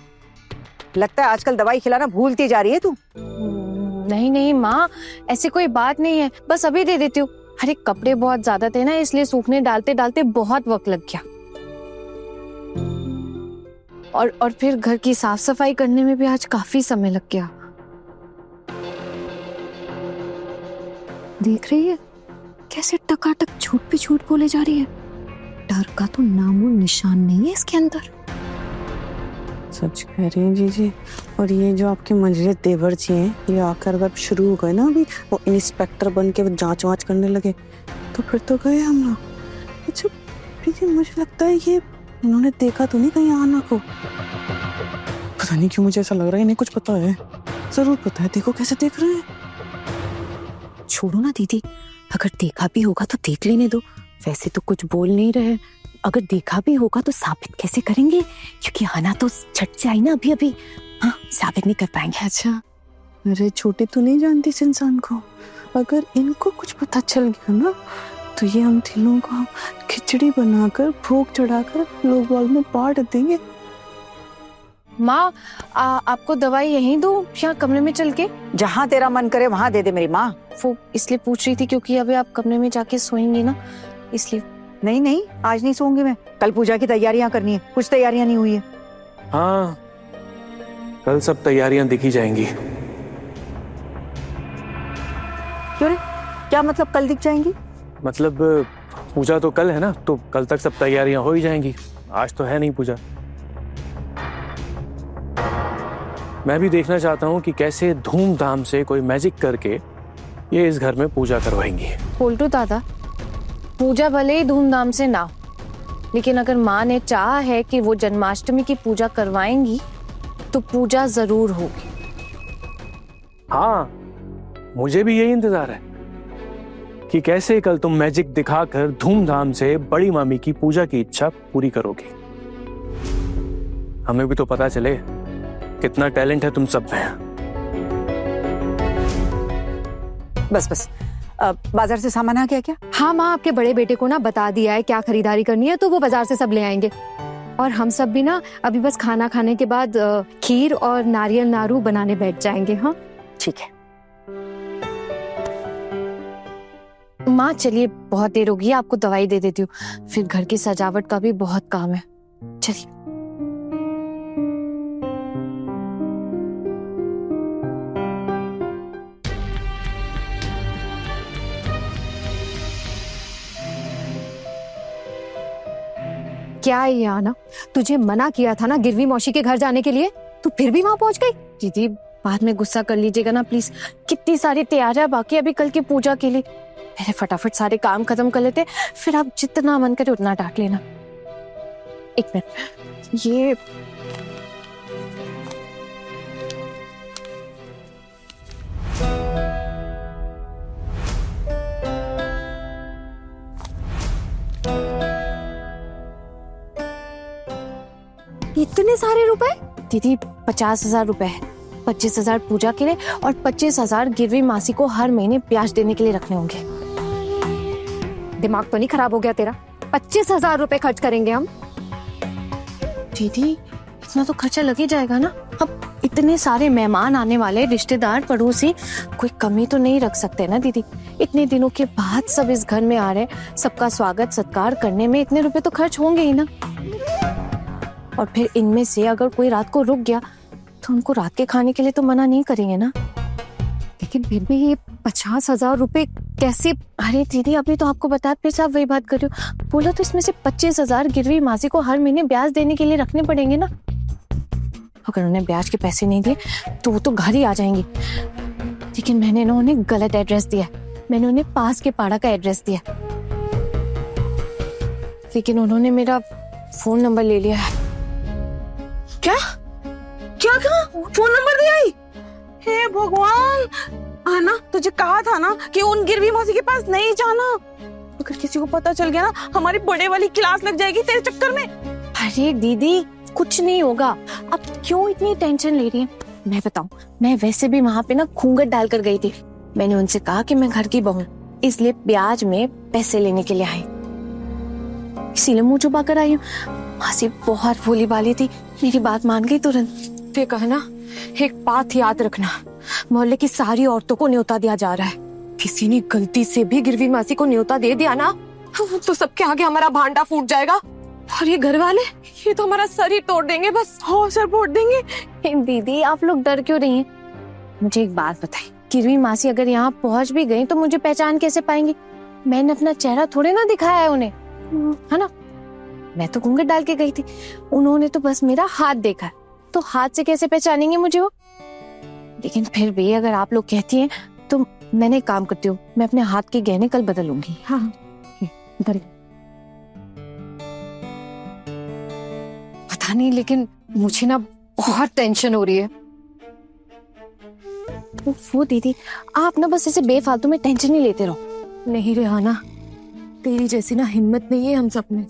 E: लगता है आजकल दवाई खिलाना भूलती जा रही है तू।
C: नहीं नहीं माँ, ऐसी कोई बात नहीं है, बस अभी दे देती हूँ। अरे कपड़े बहुत ज्यादा थे ना, इसलिए सूखने डालते डालते बहुत वक्त लग गया। और फिर घर की साफ सफाई करने में भी आज काफी समय लग गया।
B: देख रही है कैसे टकाटक झूठ पे झूठ बोले जा रही है। डर का तो नामो निशान नहीं है इसके अंदर।
H: सच कह रही हैं जीजी। और ये जो आपके मंझले देवर जी हैं, ये आकर अब शुरू हो गए ना, अभी वो इंस्पेक्टर बन के जांच वांच करने लगे, तो फिर तो गए हम लोग। अच्छा दीदी, मुझे लगता है ये उन्होंने देखा तो नहीं कहीं आना को। पता नहीं क्यों मुझे ऐसा लग रहा है इन्हें कुछ पता है। जरूर पता है, देखो कैसे देख रहे हैं।
B: छोड़ो ना दीदी, अगर देखा भी होगा तो देख लेने दो। वैसे तो कुछ बोल नहीं रहे, अगर देखा भी होगा तो साबित कैसे करेंगे? क्योंकि आना तो झट से आई ना अभी। हाँ, साबित नहीं कर पाएंगे।
H: अच्छा, अरे छोटी तो नहीं जानती इस इंसान को। अगर इनको कुछ पता चल गया ना, तो ये हम तीनों को खिचड़ी बनाकर भोग चढ़ाकर लोग बाग में बांट देंगे।
C: माँ, आपको दवाई यहीं दूं या कमरे में चल के?
E: जहाँ तेरा मन करे वहां दे दे मेरी माँ।
C: वो इसलिए पूछ रही थी क्योंकि अभी आप कमरे में जाके सोएंगी ना, इसलिए।
E: नहीं, आज नहीं सोऊंगी मैं। कल पूजा की तैयारियां करनी है, कुछ तैयारियां नहीं हुई है।
G: हाँ, कल सब तैयारियां दिखी जाएंगी।
E: क्यों रे, क्या मतलब कल दिख जाएंगी?
G: मतलब पूजा तो कल है ना, तो कल तक सब तैयारियां हो ही जाएंगी। आज तो है नहीं पूजा। मैं भी देखना चाहता हूँ कि कैसे धूमधाम से कोई मैजिक करके ये इस घर में पूजा करवाएंगी।
C: पोल्टू दादा, पूजा भले ही धूमधाम से ना हो, लेकिन अगर माँ ने चाहा है कि वो जन्माष्टमी की पूजा करवाएंगी तो पूजा जरूर होगी।
G: हाँ, मुझे भी यही इंतजार है कि कैसे कल तुम मैजिक दिखाकर धूमधाम से बड़ी मामी की पूजा की इच्छा पूरी करोगी। हमें भी तो पता चले कितना टैलेंट है तुम सब में।
E: बस बस, बाजार से सामान आ गया क्या?
B: हाँ माँ, आपके बड़े बेटे को ना बता दिया है क्या खरीदारी करनी है, तो वो बाजार से सब ले आएंगे। और हम सब भी ना अभी बस खाना खाने के बाद खीर और नारियल नाड़ू बनाने बैठ जाएंगे। हाँ
E: ठीक है।
C: माँ चलिए, बहुत देर होगी, आपको दवाई दे देती हूँ, फिर घर की सजावट का भी बहुत काम है। चलिए।
B: क्या है ये आना, तुझे मना किया था ना गिरवी मौसी के घर जाने के लिए, तू फिर भी वहां पहुंच गई।
C: दीदी बाद में गुस्सा कर लीजिएगा ना प्लीज, कितनी सारी तैयारियां बाकी अभी कल की पूजा के लिए। पहले फटाफट सारे काम खत्म कर लेते, फिर आप जितना मन करे उतना डांट लेना। एक मिनट, ये
B: इतने सारे रुपए?
C: दीदी 50,000 रुपए है। 25,000 पूजा के लिए और 25,000 गिरवी मासी को हर महीने ब्याज देने के लिए रखने होंगे।
B: दिमाग तो नहीं खराब हो गया तेरा? 25,000 रुपए खर्च करेंगे हम?
C: दीदी इतना तो खर्चा लग ही जाएगा ना। अब इतने सारे मेहमान आने वाले, रिश्तेदार पड़ोसी, कोई कमी तो नहीं रख सकते ना दीदी। इतने दिनों के बाद सब इस घर में आ रहे हैं, सबका स्वागत सत्कार करने में इतने रुपए तो खर्च होंगे ही ना। और फिर इनमें से अगर कोई रात को रुक गया तो उनको रात के खाने के लिए तो मना नहीं करेंगे ना।
B: लेकिन फिर भी ये 50,000 रुपए कैसे?
C: अरे दीदी अभी तो आपको बताया, फिर से आप वही बात कर रहे हो। बोला तो इसमें से 25,000 गिरवी मासी को हर महीने ब्याज देने के लिए रखने पड़ेंगे ना। अगर उन्हें ब्याज के पैसे नहीं दिए तो वो तो घर ही आ जाएंगी। लेकिन मैंने ना उन्हें गलत एड्रेस दिया, मैंने उन्हें पास के पाड़ा का एड्रेस दिया, लेकिन उन्होंने मेरा फोन नंबर ले लिया है।
D: क्या क्या कहा? फोन नंबर दिया ही? हे भगवान, आना तुझे कहा था ना कि उन गिरवी मौसी के पास नहीं जाना। अगर किसी को पता चल गया ना, हमारी बड़े वाली क्लास लग जाएगी तेरे चक्कर में।
C: अरे दीदी कुछ नहीं होगा, अब क्यों इतनी टेंशन ले रही है? मैं बताऊं, मैं वैसे भी वहां पे ना घूंघट डाल कर गई थी। मैंने उनसे कहा कि मैं घर की बहू, इसलिए ब्याज में पैसे लेने के लिए आई, इसीलिए मुंह छुपा कर आई हूँ। मासी बहुत भोली भाली थी, मेरी बात मान गई तुरंत।
B: फिर कहना, एक बात याद रखना, मोहल्ले की सारी औरतों को न्योता दिया जा रहा है। किसी ने गलती से भी गिरवी मासी को न्योता दे दिया ना तो सबके आगे हमारा भांडा फूट जाएगा। और ये घर वाले, ये तो हमारा सर ही तोड़ देंगे बस।
D: हो सर फोड़ देंगे।
C: दीदी आप लोग डर क्यों रही हैं? मुझे एक बात बताइए, गिरवी मासी अगर यहाँ पहुंच भी गई तो मुझे पहचान कैसे पाएंगी? मैंने अपना चेहरा थोड़े ना दिखाया है उन्हें, है ना? मैं तो घूंघट डाल के गई थी, उन्होंने तो बस मेरा हाथ देखा, तो हाथ से कैसे पहचानेंगे मुझे वो? लेकिन फिर भी अगर आप लोग कहती हैं तो मैंने एक काम करती हूँ, मैं अपने हाथ के गहने कल बदल लूंगी।
B: हाँ इधर। पता नहीं, लेकिन मुझे ना बहुत टेंशन हो रही है।
C: वो दीदी आप ना बस ऐसे बेफालतू में टेंशन नहीं लेते रहो।
B: नहीं रेहाना, तेरी जैसी ना हिम्मत नहीं है हम सब में।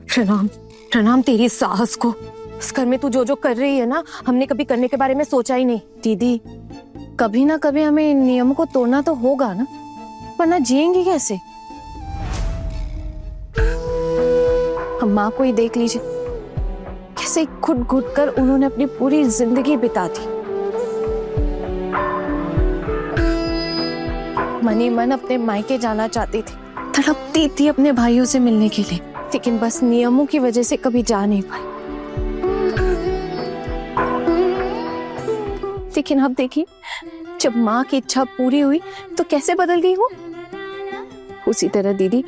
B: प्रणाम प्रणाम तेरी साहस को। इस घर में तू जो जो कर रही है ना, हमने कभी करने के बारे में सोचा ही नहीं।
C: दीदी कभी ना कभी हमें इन नियमों को तोड़ना तो होगा ना, वरना जिएंगे कैसे? हम माँ को ही देख लीजिए, कैसे घुट घुट कर उन्होंने अपनी पूरी जिंदगी बिता दी। मनी मन अपने मायके जाना चाहती थी, तड़पती थी अपने भाइयों से मिलने के लिए, लेकिन बस नियमों की वजह से कभी जा नहीं पाई। लेकिन अब देखिए, जब माँ की इच्छा पूरी हुई तो कैसे बदल गई वो। उसी तरह दीदी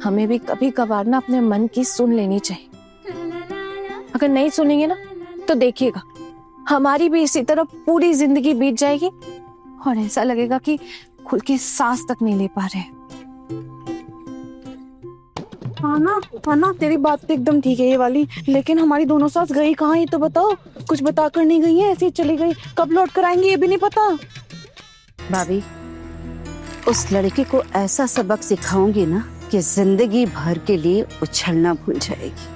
C: हमें भी कभी कभार ना अपने मन की सुन लेनी चाहिए। अगर नहीं सुनेंगे ना तो देखिएगा हमारी भी इसी तरह पूरी जिंदगी बीत जाएगी और ऐसा लगेगा कि खुद की सांस तक नहीं ले पा रहे।
D: हाँ ना तेरी बात तो एकदम ठीक है ये वाली, लेकिन हमारी दोनों सास गई कहाँ ये तो बताओ। कुछ बताकर नहीं गई है, ऐसे ही चली गई। कब लौट कर आएंगी ये भी नहीं पता।
E: भाभी उस लड़की को ऐसा सबक सिखाऊंगी ना कि जिंदगी भर के लिए उछलना भूल जाएगी।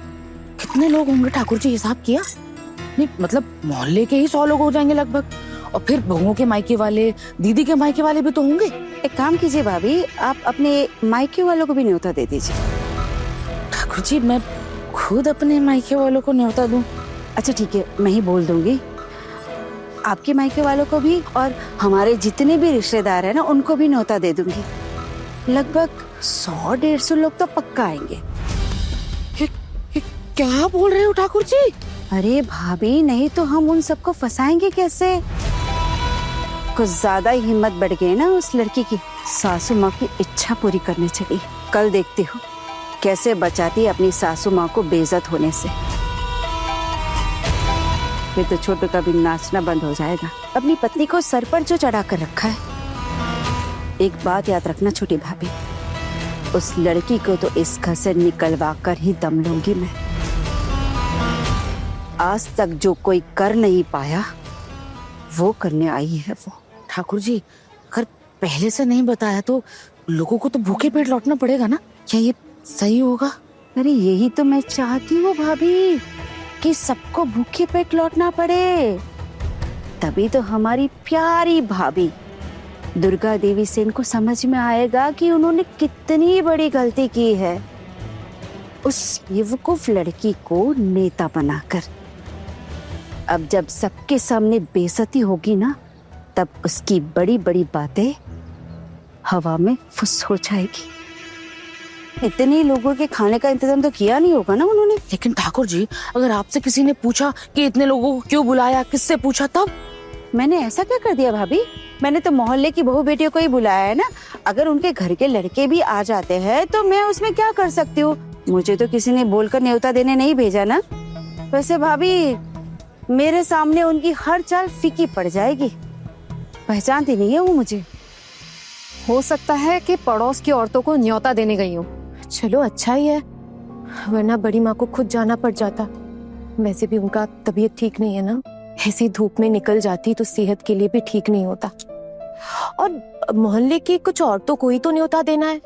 F: कितने लोग होंगे ठाकुर जी, हिसाब किया? नहीं मतलब मोहल्ले के ही 100 लोग हो जाएंगे लगभग, और फिर बहुओं के मायके वाले, दीदी के मायके वाले भी तो होंगे।
E: एक काम कीजिए भाभी, आप अपने मायके वालों को भी न्योता दे दीजिए।
F: ठाकुर जी मैं खुद अपने मायके वालों को न्योता दूं?
E: अच्छा ठीक है, मैं ही बोल दूंगी। आपके मायके वालों को भी और हमारे जितने भी रिश्तेदार हैं ना उनको भी न्योता दे दूंगी। लगभग 100-150 लोग तो पक्का आएंगे।
F: ये क्या बोल रहे हो ठाकुर जी?
E: अरे भाभी, नहीं तो हम उन सबको फंसाएंगे कैसे? कुछ ज्यादा ही हिम्मत बढ़ गई ना उस लड़की की। सासू माँ की इच्छा पूरी करने चली। कल देखती हूँ कैसे बचाती अपनी सासू माँ को बेइज्जत होने से। फिर तो छोटू का भी नाचना बंद हो जाएगा। अपनी पत्नी को सर पर जो चढ़ा कर रखा है। एक बात याद रखना छोटी भाभी, उस लड़की को तो इस घर से निकलवा कर ही दम लूंगी मैं। आज तक जो कोई कर नहीं पाया वो करने आई है वो।
F: ठाकुर जी अगर पहले से नहीं बताया तो लोगों को तो भूखे पेट लौटना पड़ेगा ना, क्या ये सही होगा?
E: अरे यही तो मैं चाहती हूँ भाभी कि सबको भूखे पेट लौटना पड़े। तभी तो हमारी प्यारी भाभी दुर्गा देवी सेन को समझ में आएगा कि उन्होंने कितनी बड़ी गलती की है उस बेवकूफ लड़की को नेता बनाकर। अब जब सबके सामने बेइज्जती होगी ना, तब उसकी बड़ी बड़ी बातें हवा में फुस हो जाएगी। इतने लोगों के खाने का इंतजाम तो किया नहीं होगा ना उन्होंने।
F: लेकिन ठाकुर जी अगर आपसे किसी ने पूछा कि इतने लोगों को क्यों बुलाया, किससे पूछा, तब?
E: मैंने ऐसा क्या कर दिया भाभी? मैंने तो मोहल्ले की बहू बेटियों को ही बुलाया है ना। अगर उनके घर के लड़के भी आ जाते हैं तो मैं उसमें क्या कर सकती हूँ? मुझे तो किसी ने बोलकर न्योता देने नहीं भेजा ना। वैसे भाभी मेरे सामने उनकी हर चाल फीकी पड़ जाएगी। पहचानती नहीं है वो मुझे।
B: हो सकता है कि पड़ोस की औरतों को न्योता देने गई हूँ।
C: चलो अच्छा ही है, वरना बड़ी माँ को खुद जाना पड़ जाता। वैसे भी उनका तबीयत ठीक नहीं है ना, ऐसी धूप में निकल जाती तो सेहत के लिए भी ठीक नहीं होता। और मोहल्ले की कुछ औरतों को ही तो न्योता देना है।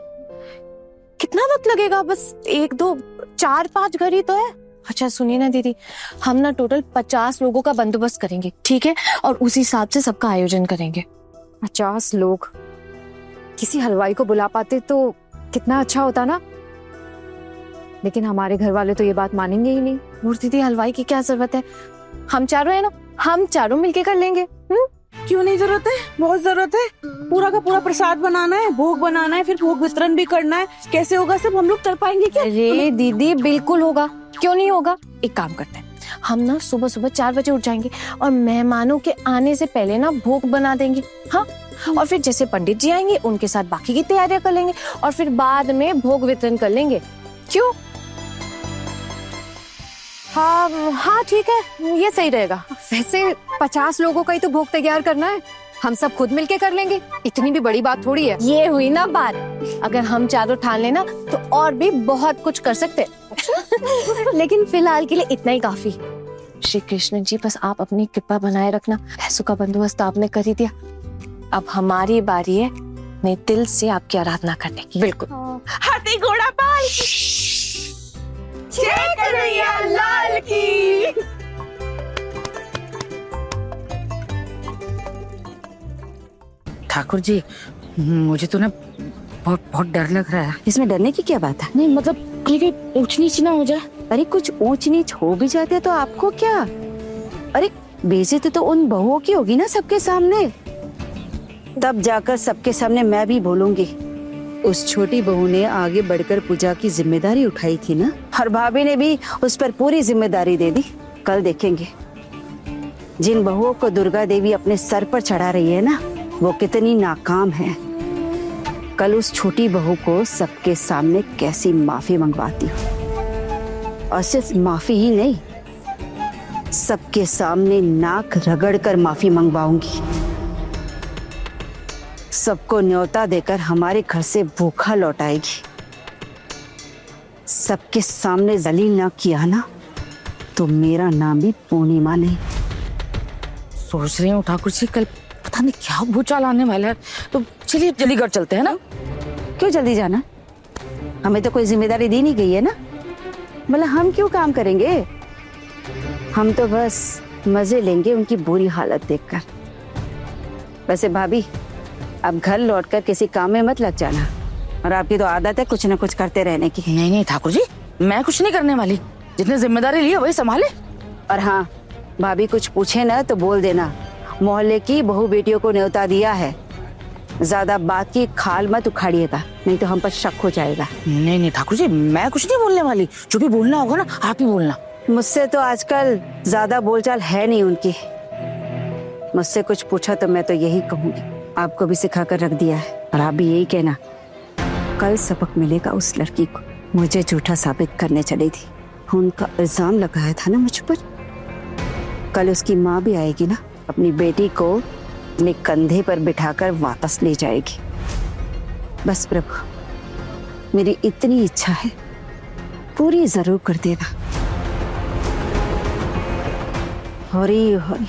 C: कितना वक्त लगेगा? बस 1, 2, 4, 5 घर ही तो है। अच्छा सुनिए ना दीदी, हम ना टोटल 50 लोगों का बंदोबस्त करेंगे, ठीक है? और उसी हिसाब से सबका आयोजन करेंगे।
B: 50 लोग? किसी हलवाई को बुला पाते तो कितना अच्छा होता ना। लेकिन हमारे घर वाले तो ये बात मानेंगे ही नहीं।
C: और दीदी हलवाई की क्या जरूरत है? हम चारों है ना, हम चारों मिलके कर लेंगे।
D: क्यों नहीं जरूरत है? बहुत जरूरत है। पूरा का पूरा प्रसाद बनाना है, भोग बनाना है, फिर भोग वितरण भी करना है। कैसे होगा सब? हम लोग कर पाएंगे क्या?
C: अरे दीदी बिल्कुल होगा, क्यों नहीं होगा? एक काम करते हैं, हम ना सुबह सुबह 4 बजे उठ जाएंगे और मेहमानों के आने से पहले ना भोग बना देंगे। हाँ, और फिर जैसे पंडित जी आएंगे उनके साथ बाकी की तैयारियां कर लेंगे और फिर बाद में भोग वितरण कर लेंगे। क्यों?
B: हाँ ठीक है, ये सही रहेगा। वैसे 50 लोगों का ही तो भोग तैयार करना है, हम सब खुद मिलके कर लेंगे। इतनी भी बड़ी बात थोड़ी है।
C: ये हुई ना बात। अगर हम चारों ठान लेना तो और भी बहुत कुछ कर सकते हैं। लेकिन फिलहाल के लिए इतना ही काफी। श्री कृष्ण जी बस आप अपनी कृपा बनाए रखना। पैसों का बंदोबस्त आपने कर ही दिया, अब हमारी बारी है नए दिल से आपकी आराधना करने की। बिल्कुल।
D: हाथी घोड़ा पाल जय कन्हैया लाल की।
F: ठाकुर जी मुझे तो ना बहुत बहुत डर लग रहा है।
E: इसमें डरने की क्या बात है?
F: नहीं मतलब कहीं ऊंच नीच ना हो जाए।
E: अरे कुछ ऊंच नीच हो भी जाते तो आपको क्या? अरे बेइज्जती तो उन बहुओं की होगी ना सबके सामने। तब जाकर सबके सामने मैं भी बोलूंगी उस छोटी बहू ने आगे बढ़कर पूजा की जिम्मेदारी उठाई थी ना, और भाभी ने भी उस पर पूरी जिम्मेदारी दे दी। कल देखेंगे जिन बहुओं को दुर्गा देवी अपने सर पर चढ़ा रही है ना, वो कितनी नाकाम है। कल उस छोटी बहू को सबके सामने कैसी माफी मंगवाती हूँ। और सिर्फ माफी ही नहीं, सबके सामने नाक रगड़कर माफी मंगवाऊंगी। सबको न्योता देकर हमारे घर से भूखा लौटाएगी। सबके सामने जलील ना किया ना तो मेरा नाम भी पूर्णिमा नहीं।
F: सोच रही हूँ ठाकुर जी कल पता पता नहीं क्या भूचाल आने वाला है। तो चलिए चंडीगढ़ चलते हैं ना।
E: क्यों जल्दी जाना? हमें तो कोई जिम्मेदारी दी नहीं गई है ना। मतलब हम क्यों काम करेंगे? हम तो बस मजे लेंगे उनकी बुरी हालत देखकर। वैसे भाभी, अब घर लौटकर किसी काम में मत लग जाना। और आपकी तो आदत है कुछ ना कुछ करते रहने की।
F: नहीं नहीं ठाकुर जी, मैं कुछ नहीं करने वाली। जितनी जिम्मेदारी ली है वही संभाले।
E: और हाँ, भाभी कुछ पूछे ना तो बोल देना मोहल्ले की बहू बेटियों को न्योता दिया है। ज्यादा बात की खाल मत उखाड़िएगा, नहीं तो हम पर शक हो जाएगा।
F: नहीं नहीं ठाकुर जी, मैं कुछ नहीं बोलने वाली। जो भी बोलना होगा ना आप ही बोलना।
E: मुझसे तो आजकल ज्यादा बोलचाल है नहीं उनकी। मुझसे कुछ पूछा तो मैं तो यही कहूंगी, आपको भी सिखा कर रख दिया है। और आप भी यही कहना, कल सबक मिलेगा उस लड़की को। मुझे झूठा साबित करने चली थी, उनका इल्जाम लगाया था ना मुझ पर। कल उसकी माँ भी आएगी ना, अपनी बेटी को अपने कंधे पर बिठाकर वापस ले जाएगी। बस प्रभु, मेरी इतनी इच्छा है, पूरी जरूर कर देना। हरी हरी।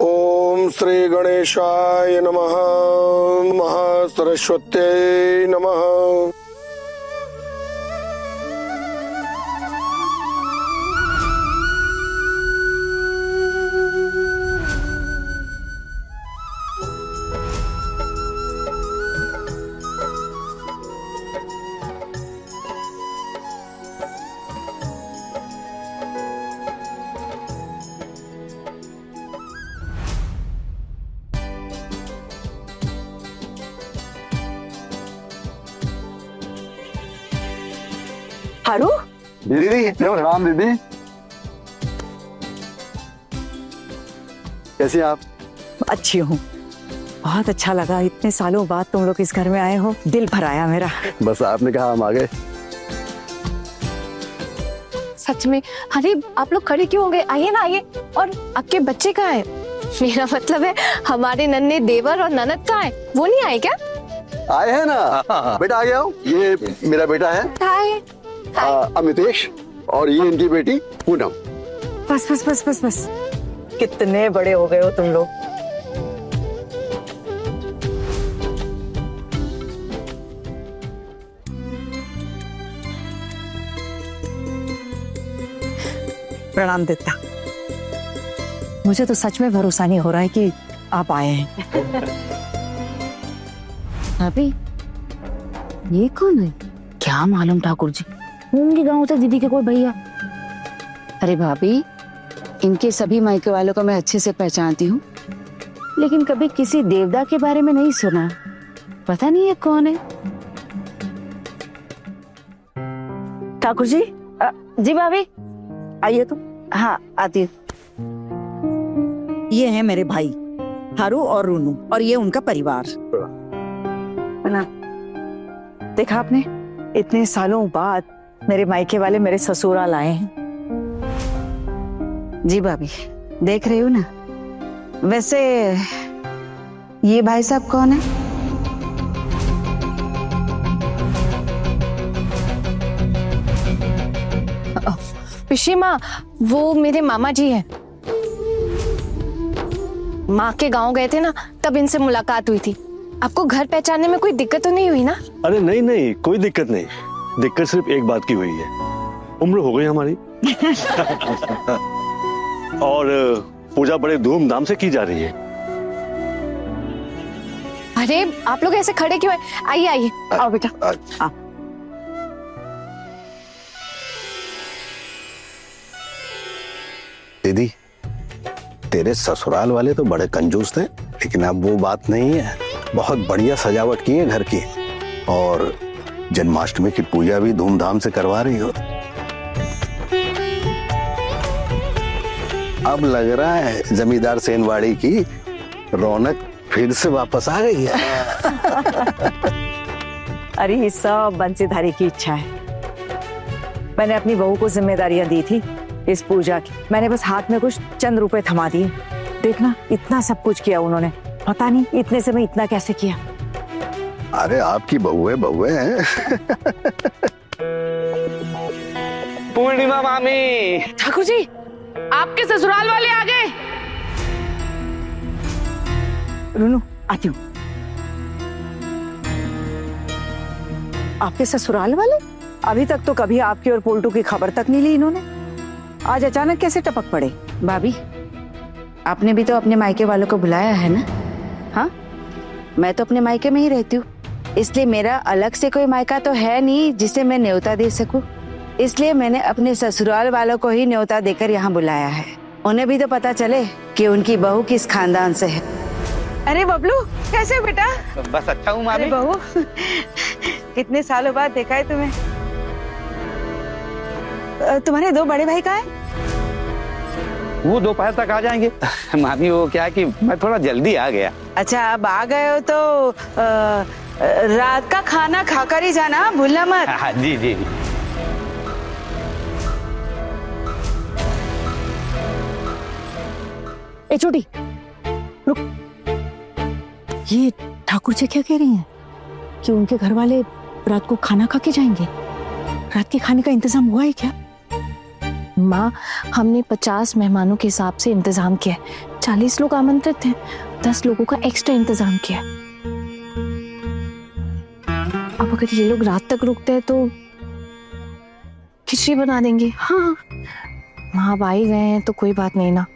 I: ओम श्री गणेशाय नमः। महासरस्वत्यै नमः।
E: हारू,
I: दीदी प्रणाम। दीदी कैसी हैं आप?
E: अच्छी हूँ। बहुत अच्छा लगा, इतने सालों बाद तुम लोग इस घर में आए हो, दिल भर आया मेरा।
I: बस आपने कहा हम आ गए।
C: सच में। अरे आप लोग खड़े क्यों हो गए? आइए ना आइए। और आपके बच्चे कहाँ है? मेरा मतलब है हमारे नन्हे देवर और ननद कहाँ है? वो नहीं आए क्या?
I: आए हैं ना। बेटा आ गया हूँ। ये मेरा बेटा है
C: हाय।
I: अमितेश, और ये इनकी बेटी पूनम।
E: बस बस बस बस बस, कितने बड़े हो गए हो तुम लोग। प्रणाम दत्ता। मुझे तो सच में भरोसा नहीं हो रहा है कि आप आए हैं।
F: अभी
E: ये कौन है?
F: क्या मालूम ठाकुर जी, होंगे गाँव से दीदी के कोई भैया।
E: अरे भाभी, इनके सभी मायके वालों को मैं अच्छे से पहचानती हूँ, लेकिन कभी किसी देवदा के बारे में नहीं सुना। पता नहीं ये कौन है। ठाकुर जी। जी भाभी, आइए तुम। हाँ आती हूँ।
J: ये हैं मेरे भाई हारू और रूनू, और ये उनका परिवार।
E: ना देखा आपने, इतने सालों बाद मेरे मायके वाले मेरे ससुराल आए हैं। जी भाभी, देख रही हूँ ना। वैसे ये भाई साहब कौन है?
C: पिशी माँ, वो मेरे मामा जी हैं। माँ के गांव गए थे ना, तब इनसे मुलाकात हुई थी। आपको घर पहचानने में कोई दिक्कत तो नहीं हुई ना?
K: अरे नहीं नहीं, कोई दिक्कत नहीं। दिक्कत सिर्फ एक बात की हुई है, उम्र हो गई हमारी। और पूजा बड़े धूमधाम से की जा रही है।
C: अरे आप लोग ऐसे खड़े क्यों हैं? आइए आइए।
E: आओ बेटा, आओ।
I: दीदी, तेरे ससुराल वाले तो बड़े कंजूस थे, लेकिन अब वो बात नहीं है। बहुत बढ़िया सजावट की है घर की, और जन्माष्टमी की पूजा भी धूमधाम से करवा रही हो। अब लग रहा है जमींदार सेनवाड़ी की रौनक फिर से वापस आ गई है।
E: अरे ये सब बंसीधारी की इच्छा है। मैंने अपनी बहू को जिम्मेदारियां दी थी इस पूजा की। मैंने बस हाथ में कुछ चंद रुपए थमा दिए। देखना, इतना सब कुछ किया उन्होंने। पता नहीं इतने से मैं इतना कैसे किया।
I: अरे आपकी बहुएं बहुएं हैं।
K: पूर्णिमा
L: पूर्णिमा मामी।
F: ठाकुर जी, आपके ससुराल वाले आ गए।
J: रुनु आती हूँ। आपके ससुराल वाले? अभी तक तो कभी आपकी और पोल्टू की खबर तक नहीं ली इन्होंने, आज अचानक कैसे टपक पड़े?
E: भाभी, आपने भी तो अपने मायके वालों को बुलाया है ना? हाँ, मैं तो अपने मायके में ही रहती हूँ, इसलिए मेरा अलग से कोई मायका तो है नहीं जिसे मैं न्योता दे सकूं। इसलिए मैंने अपने ससुराल वालों को ही न्योता देकर यहाँ बुलाया है। उन्हें भी तो पता चले कि उनकी बहू किस खानदान से है।
D: अरे बबलू, कैसे हो बेटा?
L: बस अच्छा हूँ मामी।
D: अरे बहू, कितने सालों बाद देखा है तुम्हें। तुम्हारे दो बड़े भाई कहाँ हैं?
L: वो दोपहर तक आ जाएंगे। मामी वो क्या है कि मैं थोड़ा जल्दी आ गया।
E: अच्छा, अब आ गए हो तो रात का खाना खाकर ही जाना, भूलना मत।
L: हाँ जी जी।
J: ए छोटी रुक, ये ठाकुर जी क्या कह रही हैं कि उनके घर वाले रात को खाना खा के जाएंगे? रात के खाने का इंतजाम हुआ है क्या?
C: माँ, हमने 50 मेहमानों के हिसाब से इंतजाम किया है। 40 लोग आमंत्रित हैं, 10 लोगों का एक्स्ट्रा इंतजाम किया है। अब अगर ये लोग रात तक रुकते हैं तो खिचड़ी बना देंगे। हाँ माँ, अब आ ही गए हैं तो कोई बात नहीं ना।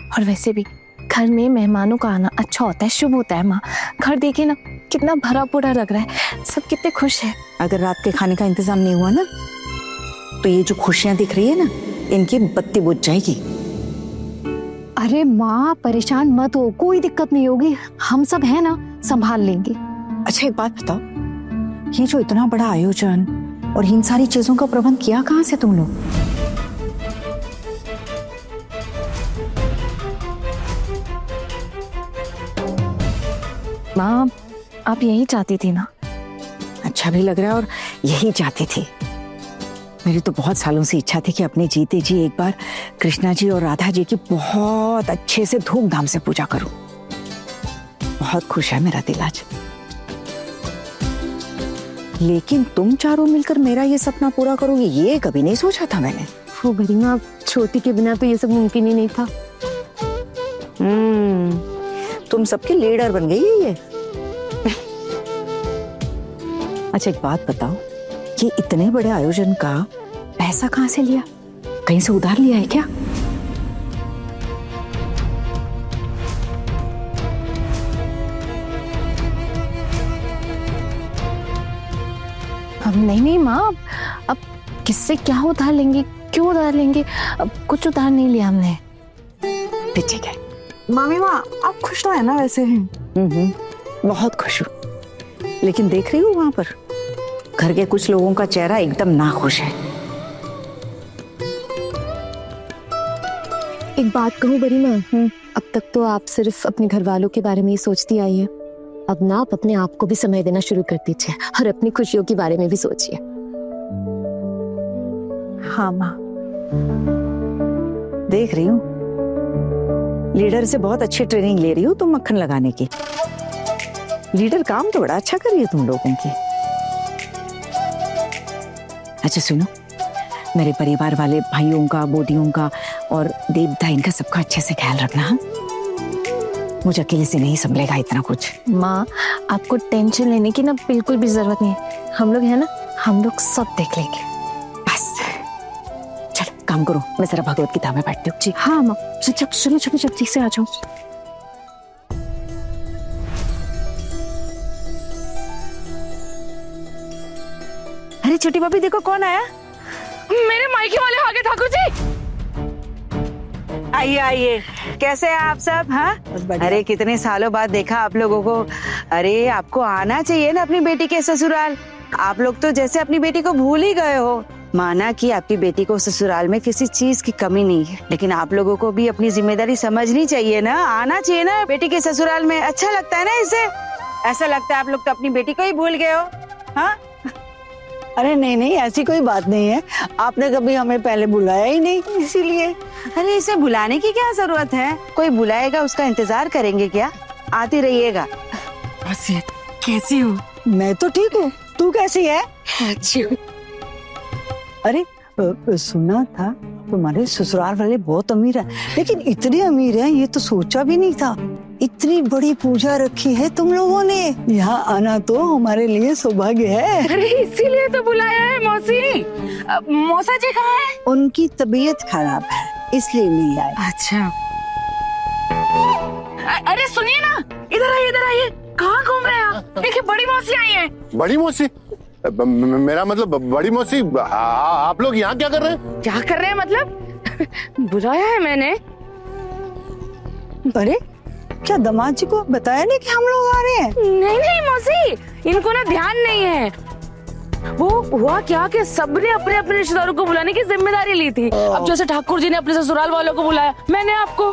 C: और वैसे भी घर में मेहमानों का आना अच्छा होता है, शुभ होता है। माँ, घर देखे ना कितना भरा पूरा लग रहा है, सब कितने खुश है।
J: अगर रात के खाने का इंतजाम नहीं हुआ ना तो ये जो खुशियां दिख रही है ना, इनकी बत्ती बुझ जाएगी।
B: अरे माँ, परेशान मत हो, कोई दिक्कत नहीं होगी, हम सब है ना, संभाल लेंगे।
J: अच्छा एक बात बताओ, ये जो इतना बड़ा आयोजन और इन सारी चीजों का प्रबंध किया कहाँ से तुम लोग?
C: माँ, आप यही चाहती थी ना?
J: अच्छा भी लग रहा है और यही चाहती थी। मेरी तो बहुत सालों से इच्छा थी कि अपने जीते जी एक बार कृष्णा जी और राधा जी की बहुत अच्छे से धूमधाम से पूजा करूं। बहुत खुश है मेरा दिल आज। लेकिन तुम चारों मिलकर मेरा ये सपना पूरा करोगे, ये कभी नहीं सोचा था मैंने।
B: वो गरिमा, छोटी के बिना तो ये सब मुमकिन ही नहीं था।
J: तुम सबके लीडर बन गई है ये। अच्छा एक बात बताओ, ये इतने बड़े आयोजन का पैसा कहाँ से लिया? कहीं से उधार लिया है क्या?
C: अब नहीं माँ, अब किससे क्या उधार लेंगे, क्यों उधार लेंगे? अब कुछ उधार नहीं लिया हमने।
J: ठीक है।
D: मामी माँ, आप खुश तो है ना वैसे?
J: बहुत खुश हूँ, लेकिन देख रही हूँ वहां पर घर के कुछ लोगों का चेहरा एकदम नाखुश है।
B: एक बात कहूँ गरिमा, अब तक तो आप सिर्फ अपने घर वालों के बारे में ही सोचती आई है। अब ना आप अपने आप को भी समय देना शुरू कर दीजिए और अपनी खुशियों के बारे में भी सोचिए।
J: हाँ माँ, देख रही हूँ लीडर से बहुत अच्छी ट्रेनिंग ले रही हो तुम मक्खन लगाने की। लीडर काम तो बड़ा अच्छा कर रही है तुम लोगों की। अच्छा सुनो, मेरे परिवार वाले भाइयों का, बोटियों का और देवता, इनका सबका अच्छे से ख्याल रखना। हाँ, मुझे अकेले से नहीं संभलेगा इतना कुछ।
C: माँ, आपको टेंशन लेने की ना बिल्कुल भी जरूरत नहीं है। हम लोग है ना, हम लोग सब देख लेंगे।
J: बस चलो काम करो, मैं जरा भगवत गीता में बैठती हूँ। जी
C: हाँ माँ, चलो जल्दी से आ जाओ।
E: अरे छोटी भाभी देखो कौन आया।
F: मेरे मायके वाले आ गए ठाकुर जी।
E: आइए आइए, कैसे हैं आप सब? हाँ, अरे कितने सालों बाद देखा आप लोगों को। अरे आपको आना चाहिए ना अपनी बेटी के ससुराल। आप लोग तो जैसे अपनी बेटी को भूल ही गए हो। माना कि आपकी बेटी को ससुराल में किसी चीज की कमी नहीं है, लेकिन आप लोगों को भी अपनी जिम्मेदारी समझनी चाहिए ना। आना चाहिए ना बेटी के ससुराल में, अच्छा लगता है ना इससे। ऐसा लगता है आप लोग तो अपनी बेटी को ही भूल गए हो। हाँ,
J: अरे नहीं नहीं, ऐसी कोई बात नहीं है, आपने कभी हमें पहले बुलाया ही नहीं, इसीलिए।
E: अरे इसे बुलाने की क्या जरूरत है? कोई बुलाएगा उसका इंतजार करेंगे क्या? आती रहिएगा।
J: कैसी हो? मैं तो ठीक हूँ, तू कैसी है?
F: अच्छी हूँ।
J: अरे
E: सुना था तुम्हारे ससुराल वाले बहुत अमीर हैं, लेकिन इतने अमीर हैं ये तो सोचा भी नहीं था। इतनी बड़ी पूजा रखी है तुम लोगों ने, यहाँ आना तो हमारे लिए सौभाग्य है।
F: अरे इसीलिए तो बुलाया है मौसी। मौसा जी कहाँ है?
E: उनकी तबीयत खराब है इसलिए नहीं आए।
F: अच्छा। अरे सुनिए ना, इधर आइए इधर आइए। कहाँ घूम रहे हैं आप? देखिए बड़ी मौसी आई है।
I: बड़ी मौसी? मेरा मतलब बड़ी मौसी, आप लोग यहाँ क्या कर रहे हैं?
F: क्या कर रहे हैं मतलब? बुलाया है मैंने।
E: अरे क्या दामाद जी को बताया नहीं कि हम लोग आ रहे हैं?
F: नहीं नहीं मौसी, इनको ना ध्यान नहीं है। वो हुआ क्या कि सबने अपने अपने रिश्तेदारों को बुलाने की जिम्मेदारी ली थी। अब जैसे ठाकुर जी ने अपने ससुराल वालों को बुलाया, मैंने आपको।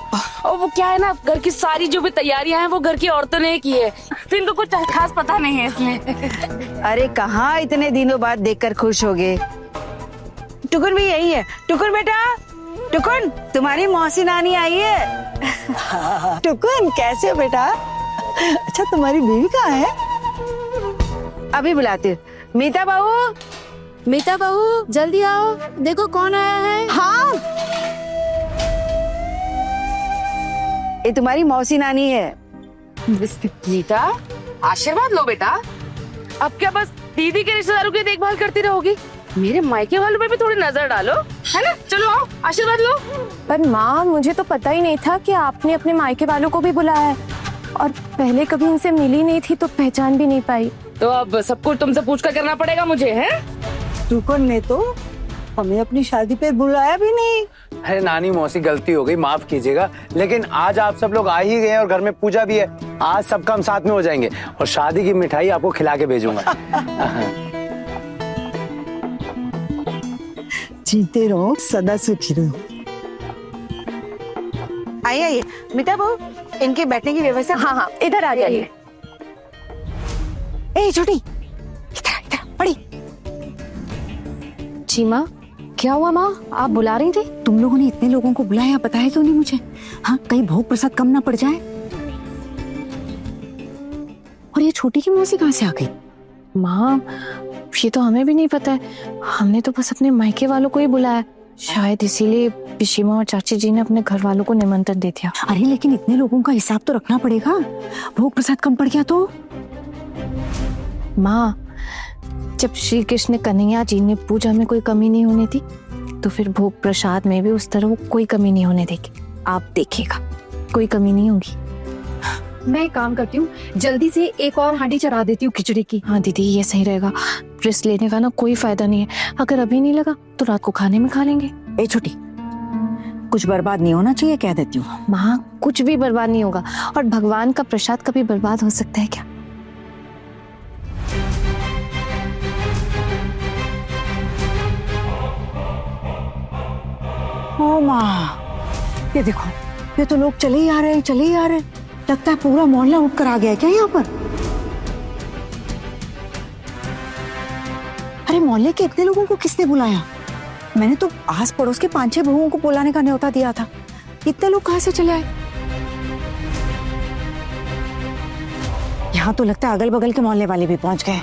F: और वो क्या है ना, घर की सारी जो भी तैयारियां हैं वो घर की औरतों ने की है, तो इनको कुछ खास पता नहीं है इसमें।
E: अरे कहाँ इतने दिनों बाद देखकर खुश हो गए। टुकुन भी यही है। टुकुन बेटा, टुकुन तुम्हारी मौसी नानी आई है। टुकुन कैसे हो बेटा? अच्छा तुम्हारी बीवी कहाँ है? अभी बुलाती हूँ। मीता बहू,
C: मीता बहू जल्दी आओ, देखो कौन आया है।
E: हाँ ये तुम्हारी मौसी नानी है।
F: नीता आशीर्वाद लो बेटा। अब क्या बस दीदी के रिश्तेदारों की देखभाल करती रहोगी? मेरे मायके वालों पे भी थोड़ी नजर डालो, है ना? चलो आओ आशीर्वाद लो।
C: पर माँ, मुझे तो पता ही नहीं था कि आपने अपने मायके वालों को भी बुलाया है, और पहले कभी इनसे मिली नहीं थी तो पहचान भी नहीं पाई।
F: तो अब सब कुछ तुमसे पूछ कर करना पड़ेगा मुझे, है?
E: टुकुन ने तो हमें अपनी शादी पे बुलाया भी नहीं।
L: अरे नानी मौसी गलती हो गई, माफ कीजिएगा। लेकिन आज आप सब लोग आ ही गए और घर में पूजा भी है। आज सब काम साथ में हो जाएंगे और शादी की मिठाई आपको खिला के भेजूंगा।
E: जीते रहो, सदा सुखी रहो। आइए आइए मीता बहू, इनके बैठने की व्यवस्था।
C: हाँ हाँ, इधर आ जाइए।
E: ए छोटी, इधर इधर पड़ी।
B: जी माँ, क्या हुआ माँ, आप बुला रही थी?
J: तुम लोगों ने इतने लोगों को बुलाया, बताया क्यों नहीं मुझे? हाँ, कहीं भोग प्रसाद कम ना पड़ जाए। और ये छोटी की मौसी कहाँ से आ गई?
C: माँ, ये तो हमें भी नहीं पता है। हमने तो बस अपने मायके वालों को ही बुलाया, शायद इसीलिए पिशीमा और चाची जी ने अपने घर वालों को निमंत्रण दे दिया।
J: अरे लेकिन इतने लोगों का हिसाब तो रखना पड़ेगा। भोग प्रसाद कम पड़ गया तो?
C: माँ, जब श्री कृष्ण कन्हैया जी ने पूजा में कोई कमी नहीं होने दी, तो फिर भोग प्रसाद में भी उस तरह वो कोई कमी नहीं होने देगी। आप देखिएगा, कोई कमी नहीं होगी।
B: मैं एक काम करती हूँ, जल्दी से एक और हांडी चढ़ा देती हूँ खिचड़ी की।
C: हाँ दीदी, ये सही रहेगा। रिस्क लेने का ना कोई फायदा नहीं है। अगर अभी नहीं लगा तो रात को खाने में खा लेंगे।
J: ए छोटी, कुछ बर्बाद नहीं होना चाहिए, कह देती हूँ।
C: माँ, कुछ भी बर्बाद नहीं होगा, और भगवान का प्रसाद कभी बर्बाद हो सकता है क्या?
J: ओ माँ, ये देखो, ये तो लोग चले ही आ रहे हैं, चले ही आ रहे हैं। लगता है पूरा मोहल्ला उठ कर आ गया है क्या यहाँ पर? अरे मोहल्ले के इतने लोगों को किसने बुलाया? मैंने तो आस पड़ोस के 5-6 बहुओं को बुलाने का न्योता दिया था। इतने लोग कहाँ से चले आए? यहाँ तो लगता है अगल बगल के मोहल्ले वाले भी पहुंच गए।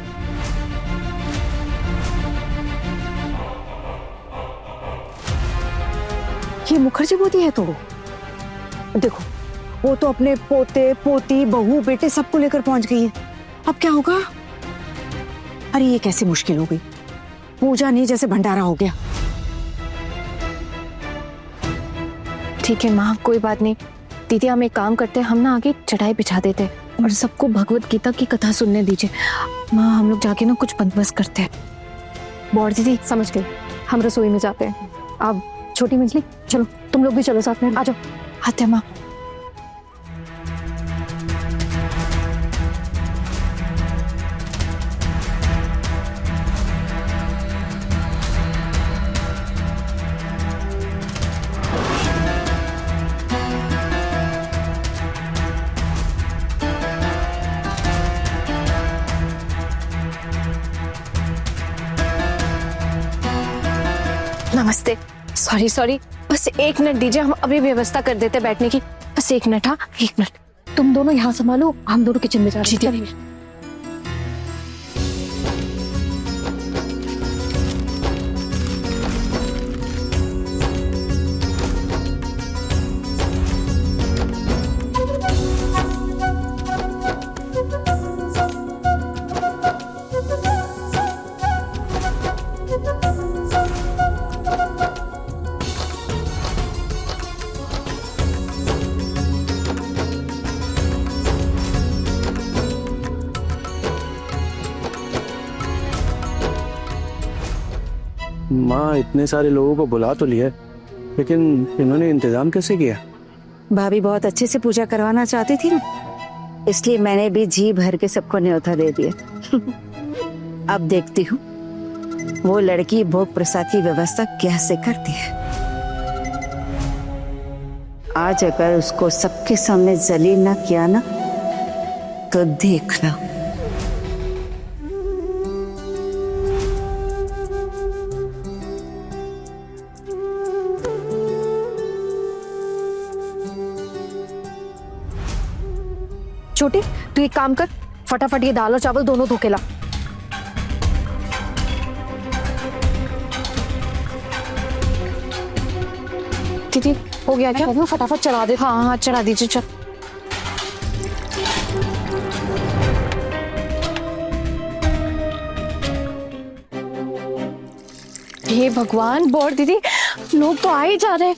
J: ये मुखर्जी बोती है तो देखो, वो तो अपने पोते पोती बहू बेटे सबको लेकर पहुंच गई है। अब क्या होगा? अरे ये कैसे मुश्किल हो गई, पूजा नहीं जैसे भंडारा हो गया।
C: ठीक है माँ, कोई बात नहीं। दीदी, हम एक काम करते हैं, हम ना आगे चटाई बिछा देते हैं और सबको भगवत गीता की कथा सुनने दीजिए। माँ, हम लोग जाके ना कुछ बंदोबस्त करते हैं।
B: बॉड दीदी, समझ गए, हम रसोई में जाते हैं। अब छोटी मछली, चलो तुम लोग भी चलो साथ में, आ जाओ।
C: आते हैं माँ। नमस्ते। सॉरी, बस 1 मिनट दीजिए, हम अभी व्यवस्था कर देते बैठने की। बस 1 मिनट। हाँ 1 मिनट।
B: तुम दोनों यहाँ संभालो, हम दोनों किचन में जा रहे हैं।
G: माँ इतने सारे लोगों को बुला तो लिया, लेकिन इन्होंने इंतजाम कैसे किया?
E: भाभी बहुत अच्छे से पूजा करवाना चाहती थी ना, इसलिए मैंने भी जी भर के सबको न्योता दे दिया। अब देखती हूँ वो लड़की भोग प्रसाद की व्यवस्था कैसे करती है। आज अगर उसको सबके सामने जलील ना किया ना, तो देखना।
B: छोटी, तू एक काम कर, फटाफट ये दाल और चावल दोनों धो के ला।
C: दीदी हो गया क्या?
B: मैं फटाफट चढ़ा दे।
C: हाँ हाँ चढ़ा दीजिए। चल हे भगवान, बौर दीदी, लोग तो आ ही जा रहे हैं।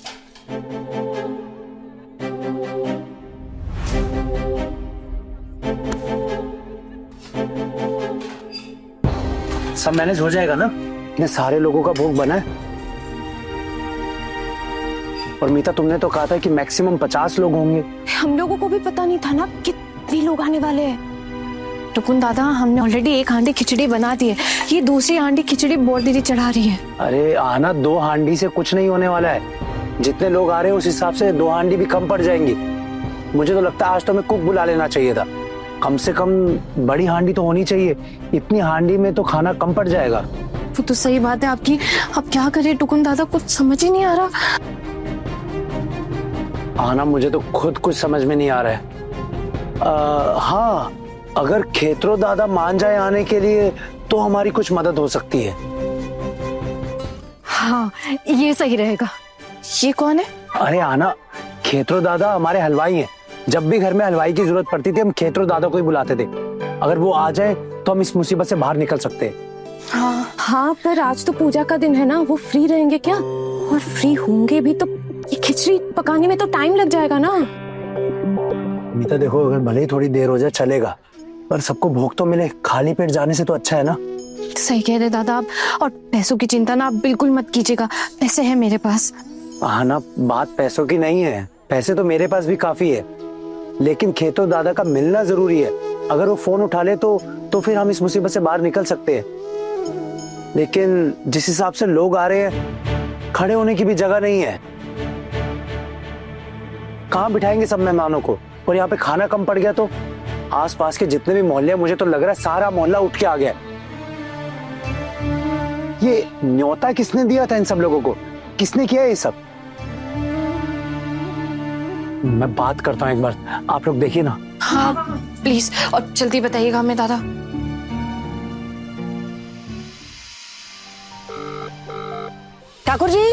L: सब मैनेज हो जाएगा ना? इतने सारे लोगों का भोग बना है। और मीता, तुमने तो कहा था कि मैक्सिमम 50 लोग होंगे।
C: हम लोगों को भी पता नहीं था ना कितने लोग आने वाले हैं। टुकुन दादा, हमने ऑलरेडी एक हांडी खिचड़ी बना दी है, ये दूसरी हांडी खिचड़ी बौर दीदी चढ़ा रही है।
L: अरे आना, 2 हांडी से कुछ नहीं होने वाला है। जितने लोग आ रहे हैं उस हिसाब से 2 हांडी भी कम पड़ जाएंगी। मुझे तो लगता है आज तो हमें कुक बुला लेना चाहिए था। कम से कम बड़ी हांडी तो होनी चाहिए। इतनी हांडी में तो खाना कम पड़ जाएगा।
C: वो तो सही बात है आपकी। अब क्या करें टुकुन दादा, कुछ समझ ही नहीं आ रहा।
L: आना, मुझे तो खुद कुछ समझ में नहीं आ रहा है। हाँ, अगर खेतरो दादा मान जाए आने के लिए तो हमारी कुछ मदद हो सकती है।
B: हाँ, ये सही रहेगा।
C: ये कौन है?
L: अरे आना, खेतरो दादा हमारे हलवाई हैं। जब भी घर में हलवाई की जरूरत पड़ती थी हम खेतरो दादा को ही बुलाते थे। अगर वो आ जाए तो हम इस मुसीबत से बाहर निकल सकते हैं।
C: हाँ, पर आज तो पूजा का दिन है ना, वो फ्री रहेंगे क्या? और फ्री होंगे भी तो ये खिचड़ी पकाने में तो टाइम लग जाएगा ना।
L: मीता देखो, अगर भले ही थोड़ी देर हो जाए चलेगा, पर सबको भोग तो मिले। खाली पेट जाने से तो अच्छा है ना।
C: सही कह रहे दादा आप। और पैसों की चिंता ना आप बिल्कुल मत कीजिएगा, पैसे हैं मेरे पास।
L: हाँ ना, बात पैसों की नहीं है। पैसे तो मेरे पास भी काफी है, लेकिन खेतो दादा का मिलना जरूरी है। अगर वो फोन उठा ले तो फिर हम इस मुसीबत से बाहर निकल सकते हैं। लेकिन जिस हिसाब से लोग आ रहे हैं, खड़े होने की भी जगह नहीं है। कहाँ बिठाएंगे सब मेहमानों को? और यहाँ पे खाना कम पड़ गया तो आसपास के जितने भी मोहल्ले, मुझे तो लग रहा है सारा मोहल्ला उठ के आ गया। ये न्योता किसने दिया था इन सब लोगों को? किसने किया ये सब? मैं बात करता हूँ एक बार, आप लोग देखिए ना।
C: हाँ प्लीज, और जल्दी बताइएगा हमें दादा।
E: ठाकुर जी,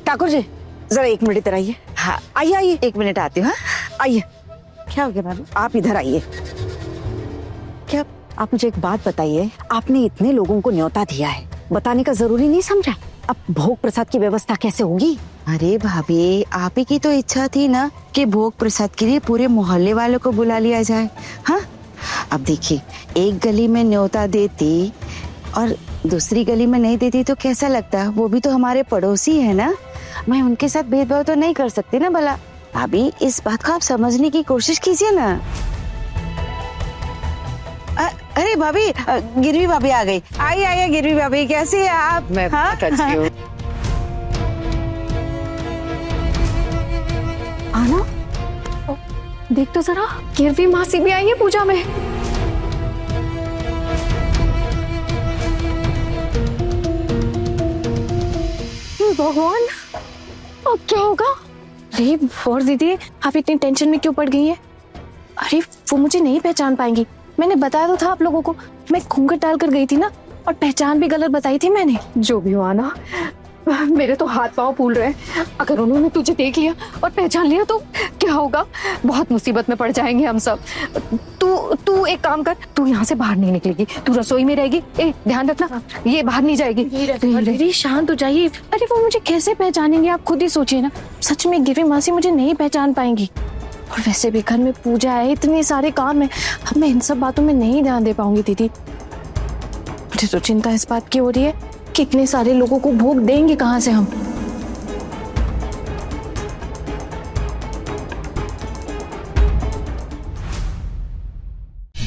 E: ठाकुर जी जरा 1 मिनट इधर आइए। हाँ आइए आइए, 1 मिनट आती हूँ। हाँ आइए। क्या हो गया भाभी? आप इधर आइए।
J: क्या आप मुझे एक बात बताइए, आपने इतने लोगों को न्योता दिया है, बताने का जरूरी नहीं समझा? अब भोग प्रसाद की व्यवस्था कैसे होगी?
E: अरे भाभी, आप ही की तो इच्छा थी ना कि भोग प्रसाद के लिए पूरे मोहल्ले वालों को बुला लिया जाए। हाँ, अब देखिए, एक गली में न्योता देती और दूसरी गली में नहीं देती तो कैसा लगता? वो भी तो हमारे पड़ोसी है ना। मैं उनके साथ भेदभाव तो नहीं कर सकती ना भला। भाभी, इस बात को आप समझने की कोशिश कीजिए ना। अरे भाभी, गिरवी भाभी आ गई। आइए आइए गिरवी भाभी, कैसी है आप?
A: मैं बहुत अच्छी हूँ।
B: आना, देख तो जरा, गिरवी मासी भी आई है पूजा में। भगवान, अब क्या होगा?
C: अरे बौर दीदी, आप इतनी टेंशन में क्यों पड़ गई हैं? अरे वो मुझे नहीं पहचान पाएंगी। मैंने बताया तो था आप लोगों को, मैं घूंघट डालकर गई थी ना, और पहचान भी गलत बताई थी मैंने।
B: जो भी हो आना, मेरे तो हाथ पांव फूल रहे हैं। अगर उन्होंने तुझे देख लिया और पहचान लिया तो क्या होगा? बहुत मुसीबत में पड़ जाएंगे हम सब। तू एक काम कर, तू यहाँ से बाहर नहीं निकलेगी, तू रसोई में रहेगी। ध्यान रखना, ये बाहर नहीं जाएगी।
C: दीदी शांत हो जाइए। अरे वो मुझे कैसे पहचानेंगे, आप खुद ही सोचिए ना। सच में गिरवी मासी मुझे नहीं पहचान पाएंगी। और वैसे भी घर में पूजा है, इतने सारे काम है, अब मैं इन सब बातों में नहीं ध्यान दे पाऊंगी दीदी। मुझे तो चिंता इस बात की हो रही है कितने सारे लोगों को भोग देंगे कहाँ से हम?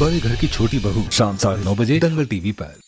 M: बड़े घर की छोटी बहू शाम 9:30 दंगल टीवी पर।